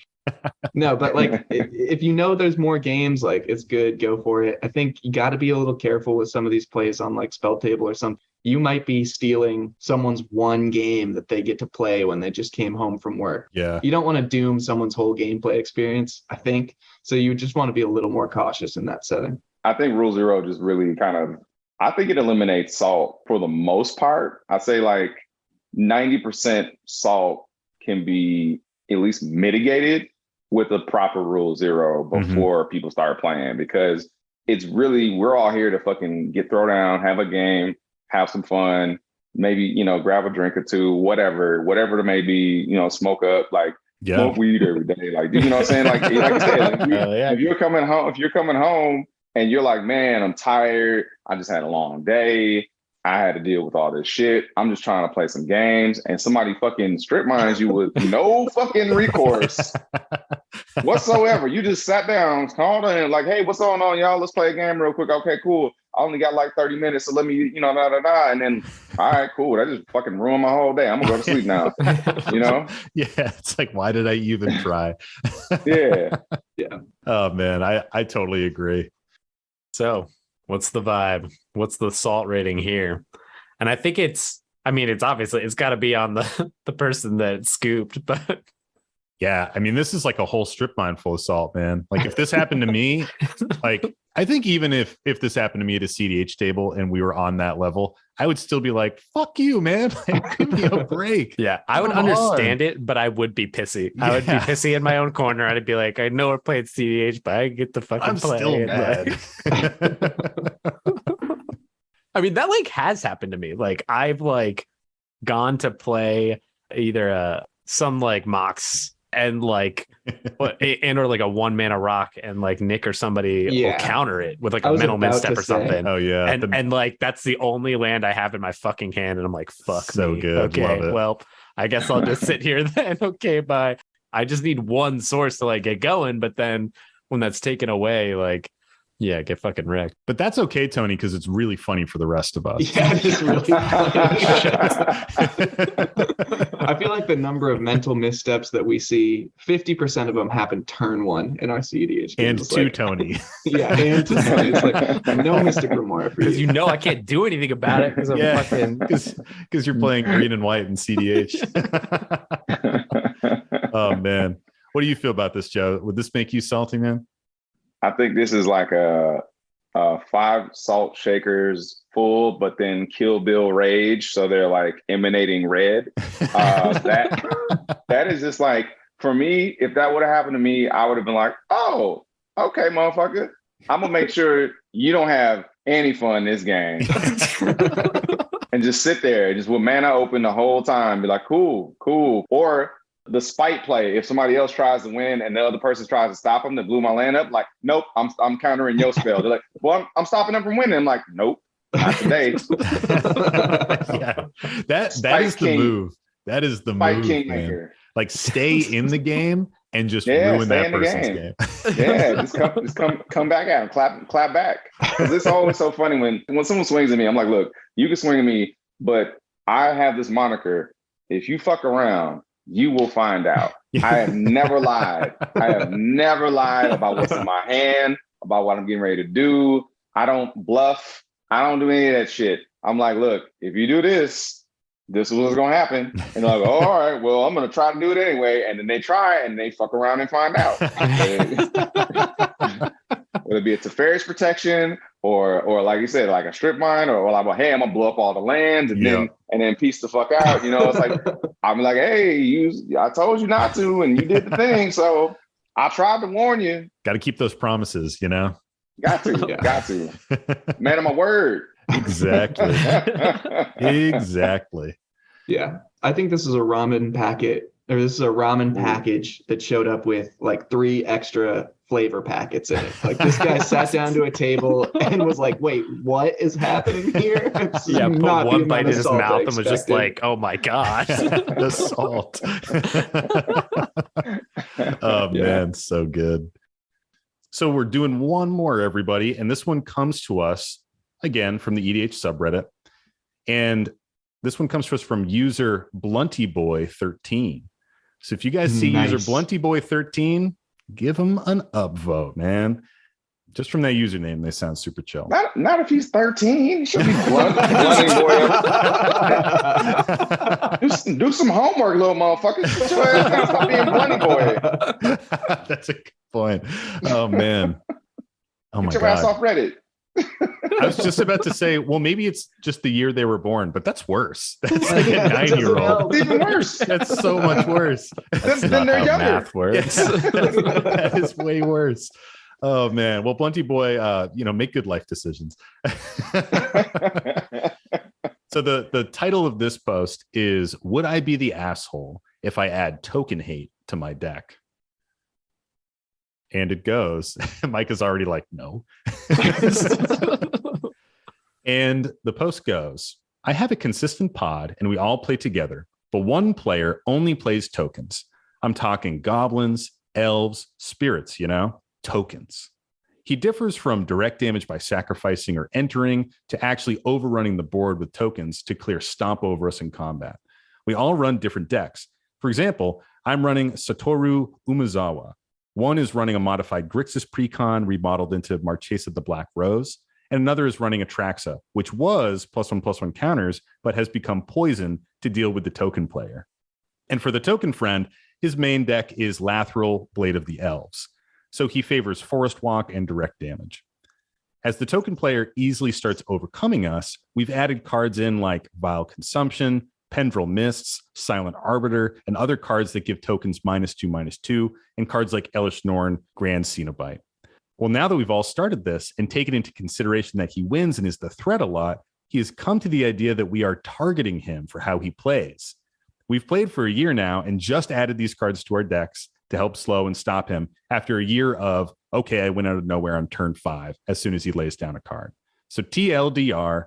No, but like if you know there's more games, like it's good, go for it. I think you got to be a little careful with some of these plays on like Spell Table or something. You might be stealing someone's one game that they get to play when they just came home from work. Yeah. You don't want to doom someone's whole gameplay experience, I think. So you just want to be a little more cautious in that setting. I think Rule Zero just really I think it eliminates salt for the most part. I'd say like 90% salt can be at least mitigated with a proper Rule Zero before people start playing, because it's really, we're all here to fucking get thrown down, have a game, have some fun, maybe, grab a drink or two, whatever it may be, smoke up, like smoke weed every day. Like, you know what I'm saying? Like I said, if you're coming home and you're like, man, I'm tired, I just had a long day, I had to deal with all this shit, I'm just trying to play some games, and somebody fucking strip mines you with no fucking recourse whatsoever. You just sat down, called in, like, hey, what's going on, y'all? Let's play a game real quick. Okay, cool. I only got like 30 minutes, so let me, and then, all right, cool. That just fucking ruined my whole day. I'm gonna go to sleep now. Yeah, it's like, why did I even try? Yeah. Oh man, I totally agree. So what's the vibe? What's the salt rating here? And I think it's obviously it's got to be on the person that scooped, but yeah, I mean, this is like a whole strip mine full of salt, man. Like if this happened to me, like I think even if this happened to me at a CDH table and we were on that level, I would still be like, fuck you, man. Like, give me a break. Yeah, I would understand it, but I would be pissy. I would be pissy in my own corner. I'd be like, I know we're playing CDH, but I get the fucking play. I'm still mad. I mean, that like has happened to me. Like I've like gone to play either some like Mox and like or like a 1-mana rock, and like Nick or somebody will counter it with like a mental misstep or something. Oh yeah, and like that's the only land I have in my fucking hand, and I'm like, fuck, so me. Good. Okay, love it. Well, I guess I'll just sit here then. Okay, bye. I just need one source to like get going, but then when that's taken away, like, yeah, get fucking wrecked. But that's okay, Tony, because it's really funny for the rest of us. Yeah, it's really funny. I feel like the number of mental missteps that we see, 50% of them happen turn 1 in our CDH. And to Tony. Yeah, and to Tony. It's like no Mystic Remora for you. Because I can't do anything about it because I'm fucking... Because you're playing green and white in CDH. Oh, man. What do you feel about this, Joe? Would this make you salty, man? I think this is like a 5 salt shakers full, but then Kill Bill rage, so they're like emanating red. That is just like, for me, if that would have happened to me, I would have been like, oh, okay, motherfucker, I'm gonna make sure you don't have any fun this game. And just sit there, just with mana open the whole time, be like, cool. Or the spite play, if somebody else tries to win and the other person tries to stop them that blew my land up, like, nope, I'm countering your spell. They're like, well, I'm stopping them from winning. I'm like, nope, not today. Yeah, that is the move. That is the move, man. Like, stay in the game and just ruin that person's game. Yeah, just come back at him, clap back. Because it's always so funny when someone swings at me. I'm like, look, you can swing at me, but I have this moniker. If you fuck around, you will find out. I have never lied. I have never lied about what's in my hand, about what I'm getting ready to do. I don't bluff. I don't do any of that shit. I'm like, look, if you do this is what's going to happen. And they're like, oh, all right, well, I'm going to try to do it anyway. And then they try and they fuck around and find out. Whether it be a Teferi's protection or like you said, like a strip mine, or like, well, hey, I'm going to blow up all the lands and then piece the fuck out. It's like, I'm like, hey, I told you not to, and you did the thing. So I tried to warn you. Got to keep those promises, Got to. Man of my word. Exactly. Exactly. Yeah. I think this is a ramen packet this is a ramen package that showed up with like 3 extra flavor packets in it. Like this guy sat down to a table and was like, "Wait, what is happening here?" This is Put not the one amount bite of in his salt I mouth and was just expected. like, "Oh my gosh." The salt. Oh man, so good. So we're doing one more, everybody, and this one comes to us again from the EDH subreddit, and this one comes to us from user BluntyBoy13. So if you guys see user BluntyBoy13, give him an upvote, man. Just from that username, they sound super chill. Not if he's 13. He should be blunting boy. Do some homework, little motherfucker. Sit your ass down. Stop being blunting boy. That's a good point. Oh man. Oh my Get your ass god. off Reddit. I was just about to say, well, maybe it's just the year they were born, but that's worse. That's like a 9-year-old. It's even worse. That's so much worse. That's Then not they're how younger. math works. Yeah. That is way worse. Oh man. Well, Blunty Boy, make good life decisions. So the title of this post is, would I be the asshole if I add token hate to my deck? And it goes, Mike is already like, no. And the post goes, I have a consistent pod and we all play together, but one player only plays tokens. I'm talking goblins, elves, spirits, tokens. He differs from direct damage by sacrificing or entering to actually overrunning the board with tokens to clear stomp over us in combat. We all run different decks. For example, I'm running Satoru Umezawa. One is running a modified Grixis Precon remodeled into Marchesa the Black Rose, and another is running Atraxa, which was +1/+1 counters, but has become poison to deal with the token player. And for the token friend, his main deck is Lathril, Blade of the Elves. So he favors Forest Walk and direct damage. As the token player easily starts overcoming us, we've added cards in like Vile Consumption, Pendril Mists, Silent Arbiter, and other cards that give tokens -2/-2, and cards like Elish Norn, Grand Cenobite. Well, now that we've all started this and taken into consideration that he wins and is the threat a lot, he has come to the idea that we are targeting him for how he plays. We've played for a year now and just added these cards to our decks to help slow and stop him after a year of, okay, I went out of nowhere on turn 5 as soon as he lays down a card. So TLDR,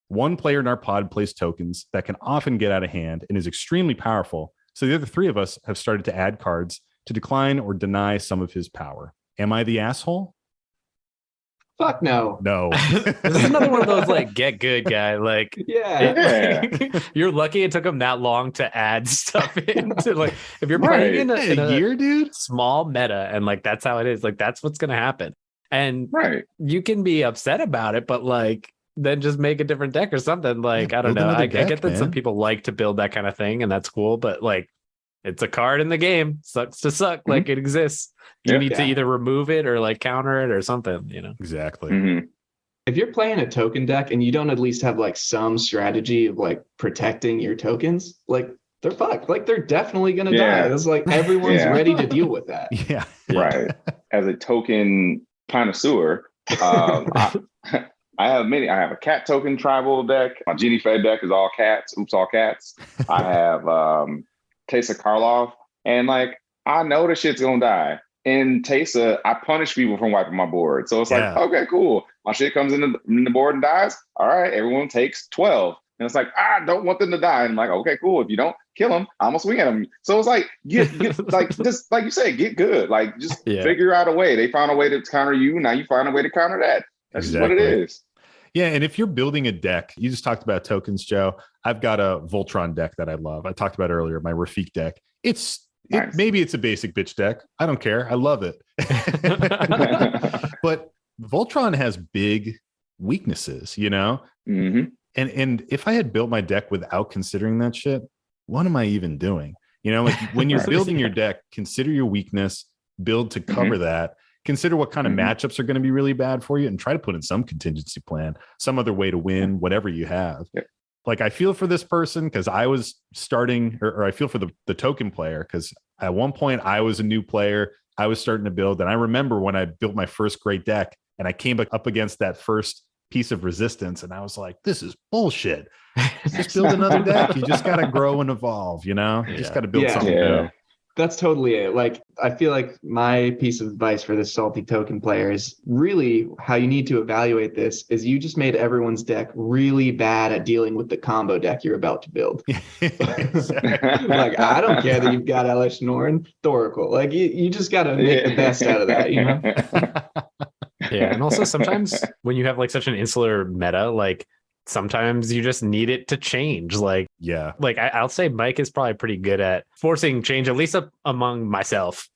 one player in our pod plays tokens that can often get out of hand and is extremely powerful. So the other 3 of us have started to add cards to decline or deny some of his power. Am I the asshole? Fuck no. No. This is another one of those like get good guy. Like, Yeah. you're lucky it took him that long to add stuff into like if you're playing in a year, dude. small meta and like that's how it is. Like that's what's gonna happen. And you can be upset about it, but like then just make a different deck or something. Like, I don't know. I get that some people like to build that kind of thing, and that's cool, but like it's a card in the game. Sucks to suck. Mm-hmm. Like it exists. You need to either remove it or like counter it or something, Exactly. Mm-hmm. If you're playing a token deck and you don't at least have like some strategy of like protecting your tokens, like they're fucked. Like they're definitely gonna die. It's like everyone's ready to deal with that. Yeah. Right. As a token connoisseur, I have many. I have a cat token tribal deck. My Genie Fed deck is all cats. Oops, all cats. I have Teysa Karlov, and like I know the shit's gonna die. In Teysa, I punish people from wiping my board. So it's like, okay, cool. My shit comes in the board and dies. All right, everyone takes 12. And it's like, I don't want them to die. And I'm like, okay, cool. If you don't kill them, I'm gonna swing at them. So it's like, get like just like you said, get good. Like just figure out a way. They found a way to counter you. Now you find a way to counter that. That's just what it is. Yeah, and if you're building a deck, you just talked about tokens, Joe. I've got a Voltron deck that I love. I talked about earlier, my Rafik deck. Maybe it's a basic bitch deck. I don't care. I love it. But Voltron has big weaknesses, Mm-hmm. And if I had built my deck without considering that shit, what am I even doing? Like when you're building your deck, consider your weakness, build to cover that. Consider what kind of matchups are going to be really bad for you and try to put in some contingency plan, some other way to win, whatever you have. Yep. Like I feel for this person because I was starting, or I feel for the token player because at one point I was a new player. I was starting to build. And I remember when I built my first great deck and I came up against that first piece of resistance. And I was like, this is bullshit. Just build another deck. You just got to grow and evolve, you know? You just got to build something new. That's totally it. Like, I feel like my piece of advice for the salty token player is really how you need to evaluate this is you just made everyone's deck really bad at dealing with the combo deck you're about to build. Like, I don't care that you've got Elish Norn, Thoracle. Like, you just got to make the best out of that, you know? Yeah. And also sometimes when you have like such an insular meta, like sometimes you just need it to change. Like, I'll say Mike is probably pretty good at forcing change, at least among myself.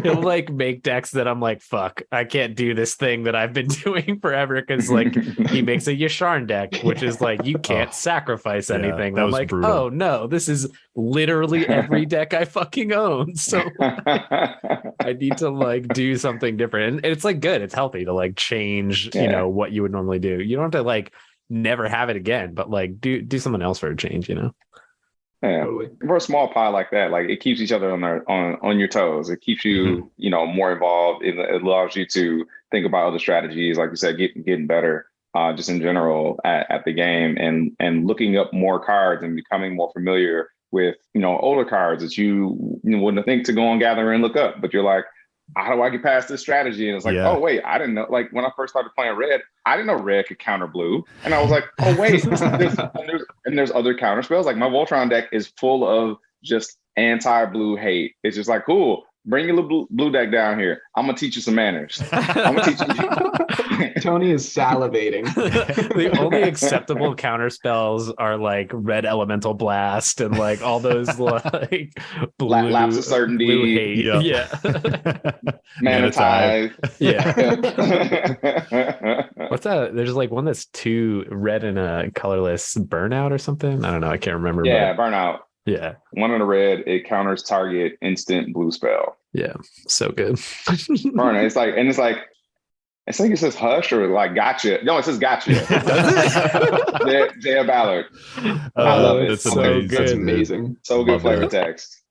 He'll like make decks that I'm like, fuck, I can't do this thing that I've been doing forever. Cause like he makes a Yasharn deck, which is like, you can't sacrifice anything. I'm like, brutal. Oh no, this is literally every deck I fucking own. So I need to like do something different. And it's like good. It's healthy to like change, you know, what you would normally do. You don't have to like never have it again, but like do something else for a change, you know? Yeah, totally. For a small pie like that, like it keeps each other on your toes. It keeps you, you know, more involved. It allows you to think about other strategies, like you said, getting better, just in general at the game, and looking up more cards and becoming more familiar with, you know, older cards that you wouldn't think to go and gather and look up, but you're like, how do I get past this strategy? And it's like, oh wait, I didn't know. Like when I first started playing red, I didn't know red could counter blue, and I was like, oh wait, there's other counter spells. Like my Voltron deck is full of just anti-blue hate. It's just like, cool, bring your little blue deck down here. I'm gonna teach you some manners. I'm gonna teach you. Tony is salivating. The only acceptable counter spells are like red elemental blast and like all those like blue lapse of certainty. Blue hate. Yeah. Mana Tithe. Yeah. What's that? There's like one that's 2 red and a colorless burnout or something. I don't know. I can't remember. Yeah, burnout. Yeah. 1 in a red, it counters target instant blue spell. Yeah. So good. Burnout. It's like it says hush or like gotcha. No, it says gotcha. Jaya Ballard. I love it. That's so amazing. good. That's amazing. So good flavor text.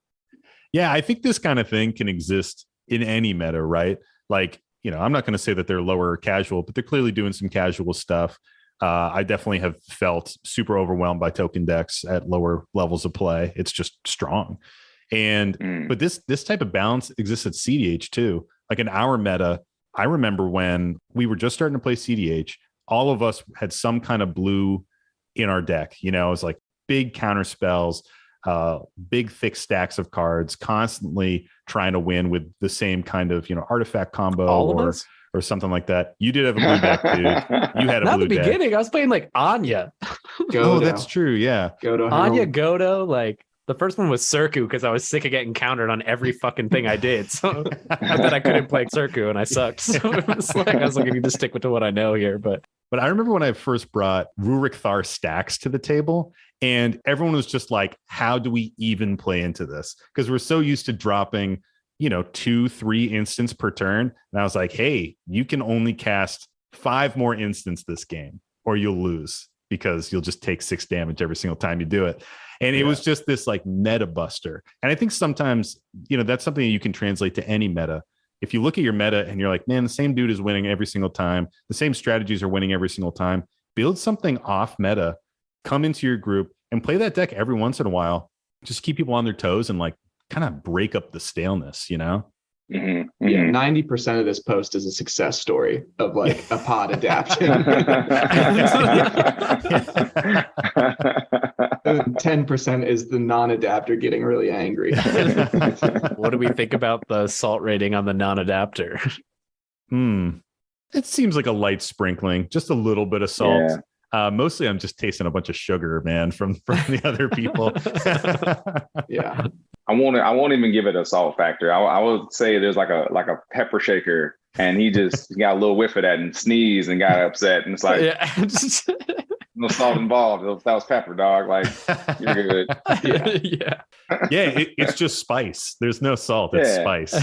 Yeah, I think this kind of thing can exist in any meta, right? Like, you know, I'm not going to say that they're lower casual, but they're clearly doing some casual stuff. I definitely have felt super overwhelmed by token decks at lower levels of play. It's just strong. And but this type of balance exists at CDH too. Like in our meta, I remember when we were just starting to play CDH, all of us had some kind of blue in our deck. You know, it was like big counter spells, big thick stacks of cards, constantly trying to win with the same kind of, you know, artifact combo or something like that. You did have a blue deck, dude. You had a Not blue the deck. beginning. I was playing like Anya. Oh, that's true. Yeah. Anya Godo, like the first one was Circu because I was sick of getting countered on every fucking thing I did. So that I couldn't play Circu and I sucked. So it was like I was like, I need to stick with what I know here. But I remember when I first brought Rurik Thar stacks to the table, and everyone was just like, how do we even play into this? Because we're so used to dropping, you know, 2-3 instants per turn. And I was like, hey, you can only cast 5 more instants this game or you'll lose because you'll just take 6 damage every single time you do it. And it was just this like meta buster. And I think sometimes, you know, that's something that you can translate to any meta. If you look at your meta and you're like, man, the same dude is winning every single time. The same strategies are winning every single time. Build something off meta, come into your group and play that deck every once in a while. Just keep people on their toes and like kind of break up the staleness, you know? Yeah, 90% of this post is a success story of like a pod adapting. 10% is the non-adapter getting really angry. What do we think about the salt rating on the non-adapter? It seems like a light sprinkling, just a little bit of salt. Yeah. Mostly I'm just tasting a bunch of sugar, man, from the other people. Yeah. I won't even give it a salt factor. I would say there's like a pepper shaker, and he just got a little whiff of that and sneezed and got upset. And it's like, no salt involved. That was pepper, dog. Like, you're good. It's just spice. There's no salt. It's spice.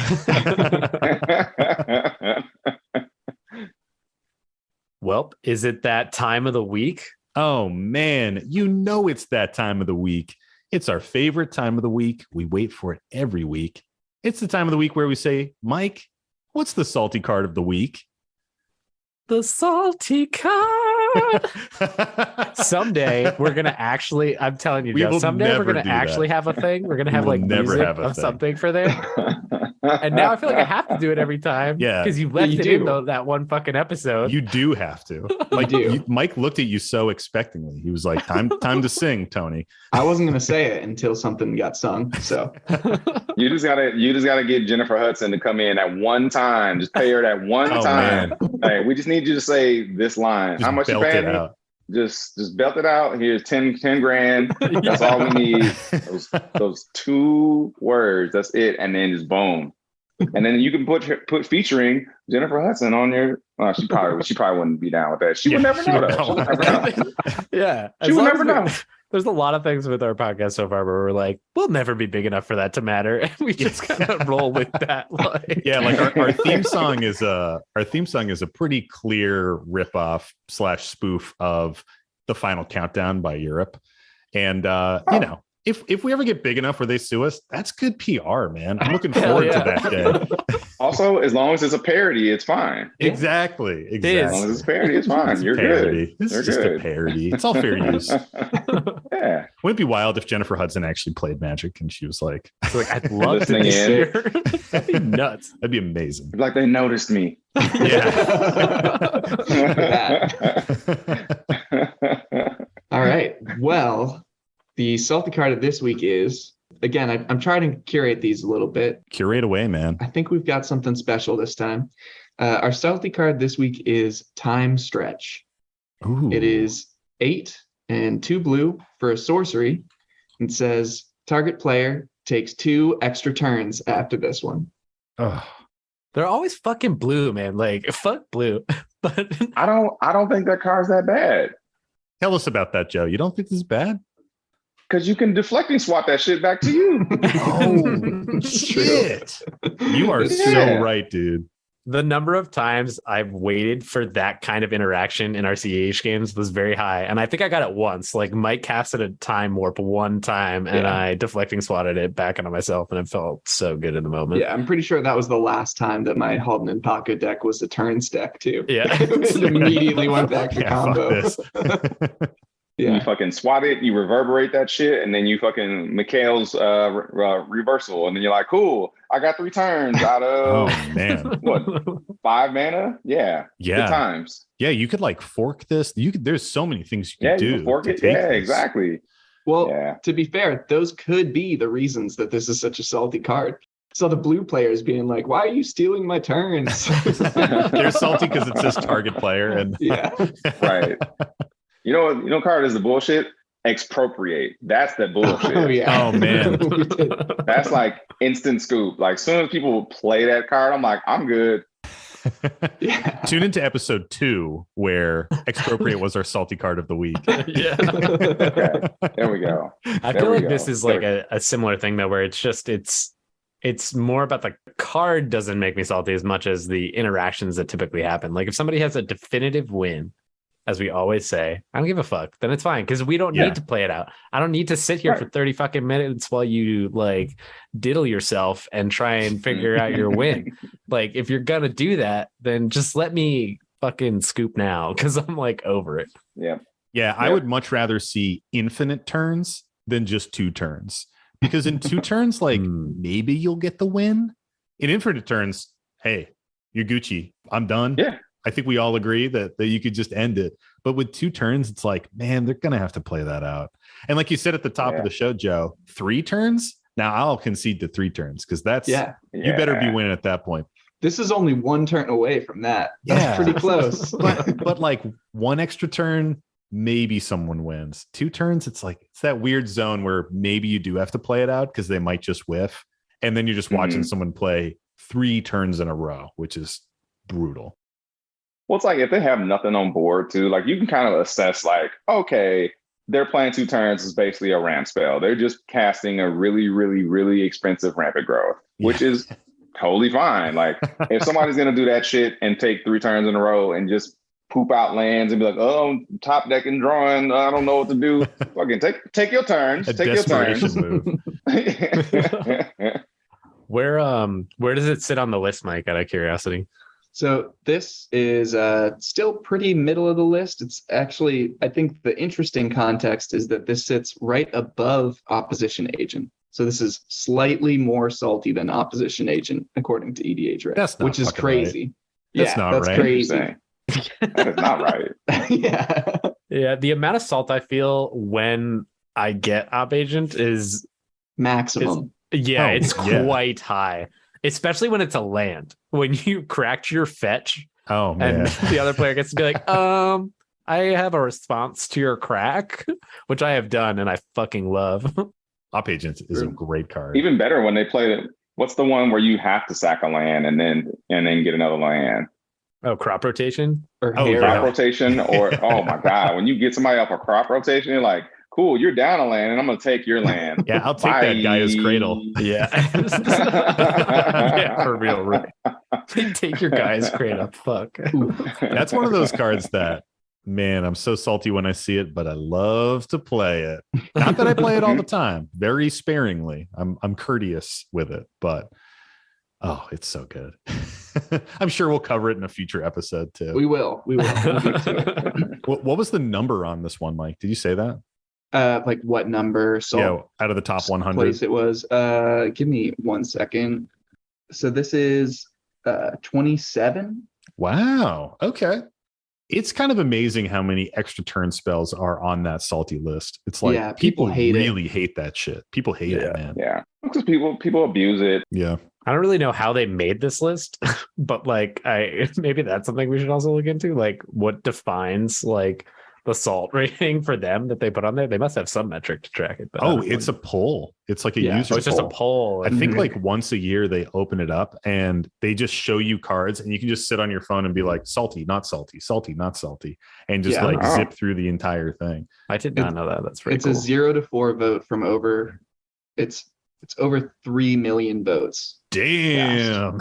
Well, is it that time of the week? Oh, man. You know it's that time of the week. It's our favorite time of the week. We wait for it every week. It's the time of the week where we say, Mike, what's the salty card of the week? The salty card Someday we're gonna actually. I'm telling you, We Joe. will Someday we're never gonna do actually that. have a thing. We're gonna We have will like never music have a of thing. something for there. And now I feel like I have to do it every time. Yeah. because you left You it do. in though that one fucking episode. You do have to. Mike looked at you so expectingly. He was like, "Time to sing, Tony." I wasn't gonna say it until something got sung. So You just gotta get Jennifer Hudson to come in at one time. Just pay her that one Oh, time. man. Hey, we just need you to say this line. Just How much you belt paying it me? out. Just belt it out. Here's 10 grand. That's all we need. Those 2 words. That's it. And then just boom. And then you can put featuring Jennifer Hudson on your. She probably wouldn't be down with that. She would never know though. She would never know. Yeah, She would never know. There's a lot of things with our podcast so far where we're like, we'll never be big enough for that to matter, and we just kind of roll with that. Like, Yeah, like our theme song is a pretty clear ripoff / spoof of the Final Countdown by Europe. And you know, if we ever get big enough where they sue us, that's good PR, man. I'm looking forward to that day. Also, as long as it's a parody, it's fine. Exactly. As long as it's a parody, it's fine. You're good. It's You're just good. a parody. It's all fair use. Yeah. Wouldn't it be wild if Jennifer Hudson actually played Magic and she was like, it's like I'd love to Listening in. hear. That'd be nuts. that'd be amazing. Like they noticed me. all right. Well, the salty card of this week is, again, I'm trying to curate these a little bit. Curate away, man. I think we've got something special this time. Our salty card this week is Time Stretch. Ooh. It is 8 and 2 blue for a sorcery. It says target player takes 2 extra turns after this one. Oh, They're always fucking blue, man. Like fuck blue. But I don't think that card's that bad. tell us about that, Joe. You don't think this is bad? Because you can deflecting swap that shit back to you. Oh, shit. You are Yeah. so right, dude. the number of times I've waited for that kind of interaction in our CH games was very high. And I think I got it once. Like Mike casted a time warp one time and I deflecting swatted it back onto myself and it felt so good in the moment. Yeah, I'm pretty sure that was the last time that my Halden and Pocket deck was the turns deck too. Yeah. It immediately went back to combo. You Yeah. fucking swat it, you reverberate that shit, and then you fucking Mikhail's reversal, and then you're like, cool, I got 3 turns out Oh of man. what 5 mana? Yeah. Yeah. Good times. Yeah, you could like fork this. You could there's so many things you Yeah, could you do. can fork to it. take Yeah, this. exactly. Well, Yeah. to be fair, those could be the reasons that this is such a salty card. So the blue players being like, why are you stealing my turns? They're salty because it says target player. And Yeah. Right. You know, card is the bullshit. Expropriate. That's the bullshit. Oh, yeah. Oh, man. We did. That's like instant scoop. Like, as soon as people play that card, I'm like, I'm good. Yeah. Tune into episode 2 where expropriate was our salty card of the week. Yeah. Okay. There we go. I There feel we like go. this is like a similar thing though, where it's more about the card doesn't make me salty as much as the interactions that typically happen. Like if somebody has a definitive win, as we always say, I don't give a fuck, then it's fine because we don't Yeah. need to play it out. I don't need to sit here for 30 fucking minutes while you like diddle yourself and try and figure out your win. Like if you're gonna do that, then just let me fucking scoop now because I'm like over it. Yeah. Yeah, I would much rather see infinite turns than just 2 turns. Because in 2 turns, like maybe you'll get the win. In infinite turns, hey, you're Gucci. I'm done. Yeah. I think we all agree that you could just end it. But with 2 turns, it's like, man, they're going to have to play that out. And like you said at the top of the show, Joe, 3 turns. Now I'll concede to 3 turns because that's, you better be winning at that point. This is only 1 turn away from that. Yeah. That's pretty close. But like 1 extra turn, maybe someone wins. 2 turns, it's like, it's that weird zone where maybe you do have to play it out because they might just whiff. And then you're just watching someone play 3 turns in a row, which is brutal. Well, it's like if they have nothing on board too, like you can kind of assess like, okay, they're playing 2 turns is basically a ramp spell. They're just casting a really, really, really expensive rampant growth, which is totally fine. Like if somebody's going to do that shit and take 3 turns in a row and just poop out lands and be like, oh, I'm top decking drawing, I don't know what to do. Fucking take your turns. A Take your turns. desperation move. Where does it sit on the list, Mike, out of curiosity? So this is still pretty middle of the list. It's actually, I think the interesting context is that this sits right above Opposition Agent. So this is slightly more salty than Opposition Agent, according to EDH, That's not which is fucking crazy. right. That's not that's right. crazy. That is not right. Yeah. Yeah, the amount of salt I feel when I get Op Agent is Maximum. it's yeah. quite high, especially when it's a land. When you cracked your fetch Oh man. and the other player gets to be like, I have a response to your crack, which I have done and I fucking love. Op Agent is a great card. Even better when they play it. What's the one where you have to sack a land and then get another land? Oh, crop rotation? Or Oh, hair. Crop rotation, or oh my god, when you get somebody off a crop rotation, you're like, cool, you're down a land, and I'm gonna take your land. Yeah, I'll take that guy as cradle. Yeah. Yeah, for real. Right. Take your guy's cradle. Fuck. That's one of those cards that, man, I'm so salty when I see it, but I love to play it. Not that I play it all the time, very sparingly. I'm courteous with it, but oh, it's so good. I'm sure we'll cover it in a future episode too. We will. We'll get to it. What was the number on this one, Mike? Did you say that? Like what number? Yeah, out of the top 100. Place it was. Give me 1 second. So this is 27. Wow. Okay. It's kind of amazing how many extra turn spells are on that salty list. It's like people really hate that shit. People hate it, man. Yeah, because people abuse it. Yeah. I don't really know how they made this list, but like maybe that's something we should also look into. Like what defines like the salt rating for them that they put on there? They must have some metric to track it. But it's a poll. It's like a user it's just a poll. I think like once a year they open it up and they just show you cards and you can just sit on your phone and be like salty, not salty, salty, not salty, and just zip through the entire thing. I did not know that. That's pretty cool. It's a 0 to 4 vote from over. It's over 3 million votes. Damn.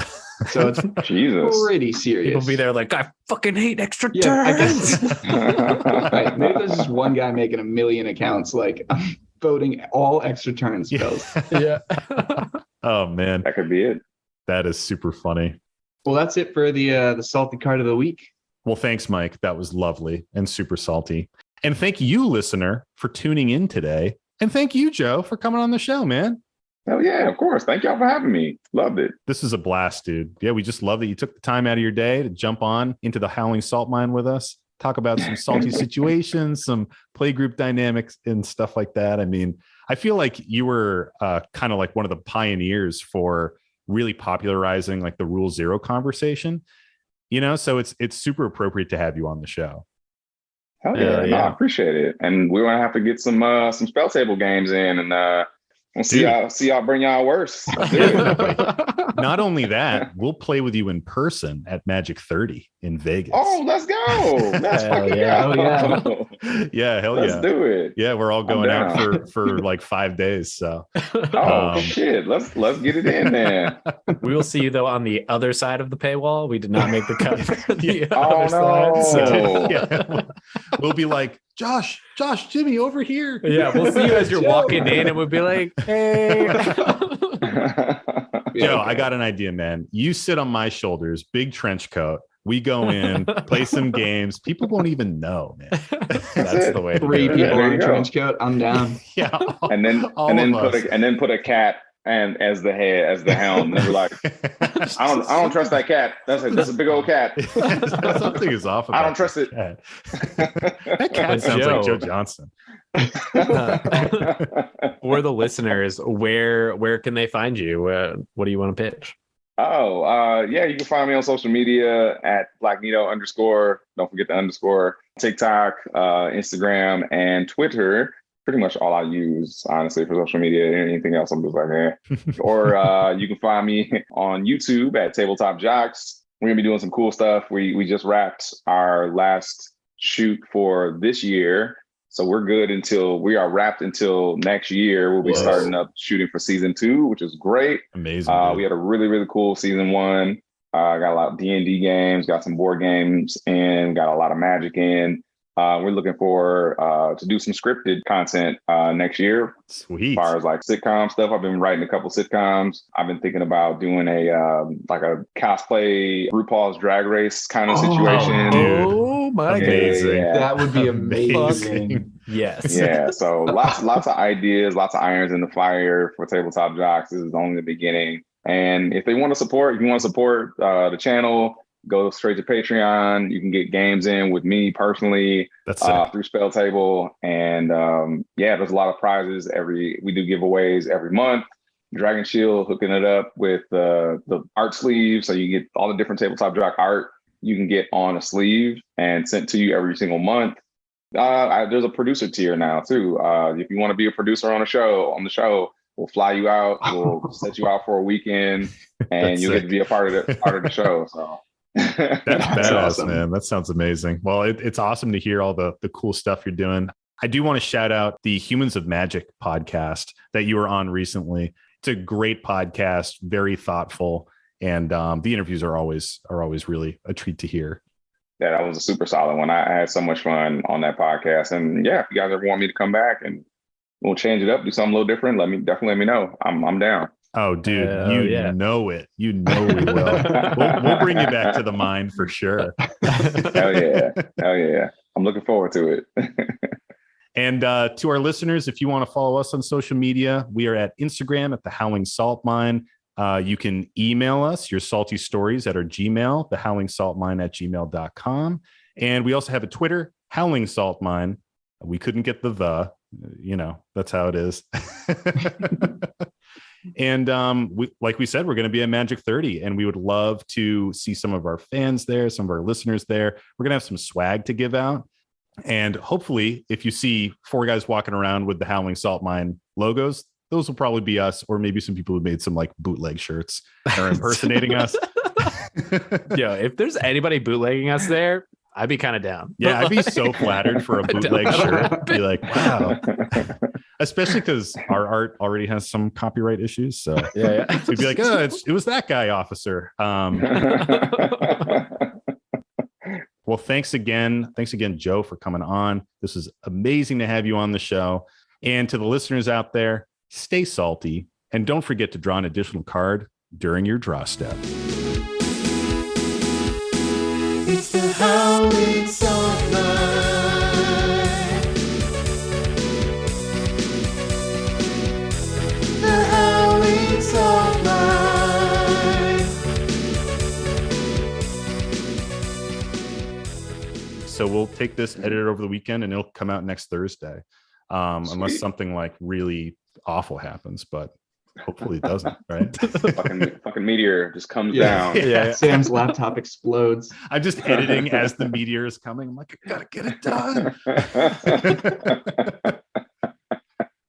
So it's Jesus. Pretty serious. People be there like, I fucking hate extra turns. I guess. Right, maybe there's just one guy making 1 million accounts like I'm voting all extra turn spells. Yeah. Oh man. That could be it. That is super funny. Well, that's it for the salty card of the week. Well, thanks, Mike. That was lovely and super salty. And thank you, listener, for tuning in today. And thank you, Joe, for coming on the show, man. Hell yeah, of course. Thank y'all for having me. Loved it. This is a blast, dude. Yeah, we just love that you took the time out of your day to jump on into the Howling Salt Mine with us, talk about some salty situations, some play group dynamics and stuff like that. I mean, I feel like you were kind of like one of the pioneers for really popularizing like the Rule Zero conversation, you know, so it's super appropriate to have you on the show. Hell yeah. No, I appreciate it. And we're going to have to get some spell table games in and we'll see y'all bring y'all worse. Not only that, we'll play with you in person at Magic 30 in Vegas. Oh, let's go. Let's fucking go. Yeah, hell let's do it. Yeah, we're all going out for like 5 days. So shit. Let's get it in there. We will see you though on the other side of the paywall. We did not make the cut for the other side. So we'll be like, Josh, Jimmy, over here. Yeah, we'll see you as you're walking in and we'll be like, hey. Joe, I got an idea, man. You sit on my shoulders, big trench coat. We go in, play some games. People won't even know, man. That's the way. 3 people in a trench coat. I'm down. Yeah. And then put a cat and as the helm. And we're like, I don't trust that cat. That's a big old cat. Something is off about I don't trust it. Cat. That cat sounds like Joe Johnson. For the listeners, where can they find you? What do you want to pitch? You can find me on social media at @BlackNito_. Don't forget the _. TikTok, Instagram, and Twitter. Pretty much all I use, honestly, for social media. Anything else, I'm just like, eh. Or you can find me on YouTube at Tabletop Jocks. We're gonna be doing some cool stuff. We just wrapped our last shoot for this year. So we are wrapped until next year. We'll be starting up shooting for season 2, which is great. Amazing. We had a really, really cool season 1. Got a lot of D&D games, got some board games in, got a lot of Magic in. We're looking for to do some scripted content next year. Sweet. As far as like sitcom stuff, I've been writing a couple sitcoms. I've been thinking about doing a like a cosplay RuPaul's Drag Race kind of situation. Oh my Amazing. god. That would be Amazing. amazing. Yes. Yeah, so lots of ideas, lots of irons in the fire for Tabletop Jocks. This is only the beginning. And if they want to support, if you want to support the channel, go straight to Patreon. You can get games in with me personally through Spell Table. And there's a lot of prizes. We do giveaways every month. Dragon Shield hooking it up with the art sleeve. So you get all the different Tabletop Jock art you can get on a sleeve and sent to you every single month. There's a producer tier now too. If you want to be a producer on the show, we'll fly you out. We'll set you out for a weekend, and you'll get to be a part of the show. So that's badass, awesome. Man. That sounds amazing. Well, it's awesome to hear all the cool stuff you're doing. I do want to shout out the Humans of Magic podcast that you were on recently. It's a great podcast, very thoughtful, and the interviews are always really a treat to hear. Yeah, that was a super solid one. I had so much fun on that podcast. And yeah, if you guys ever want me to come back and we'll change it up, do something a little different, definitely let me know. I'm down. Oh, dude, know it. You know we will. we'll bring you back to the mine for sure. Hell yeah. I'm looking forward to it. And to our listeners, if you want to follow us on social media, we are at Instagram at The Howling Salt Mine. You can email us your salty stories at our Gmail, thehowlingsaltmine@gmail.com. And we also have a Twitter, Howling Salt Mine. We couldn't get that's how it is. And like we said, we're going to be at Magic 30, and we would love to see some of our fans there, some of our listeners there. We're going to have some swag to give out. And hopefully, if you see 4 guys walking around with the Howling Salt Mine logos, those will probably be us, or maybe some people who made some like bootleg shirts or impersonating us. Yo, if there's anybody bootlegging us there, I'd be kind of down. Yeah, I'd be so flattered for a bootleg shirt. Be like, wow. Especially because our art already has some copyright issues. So yeah. We'd be like, oh, it was that guy, officer. Well, thanks again. Thanks again, Joe, for coming on. This is amazing to have you on the show. And to the listeners out there, stay salty, and don't forget to draw an additional card during your draw step. It's the Howling Salt Mine. The Howling Salt Mine. So we'll take this, edit it over the weekend, and it'll come out next Thursday. Unless something like really awful happens, but hopefully it doesn't, right? fucking meteor just comes down. Yeah. Sam's laptop explodes. I'm just editing as the meteor is coming. I'm like, I gotta get it done.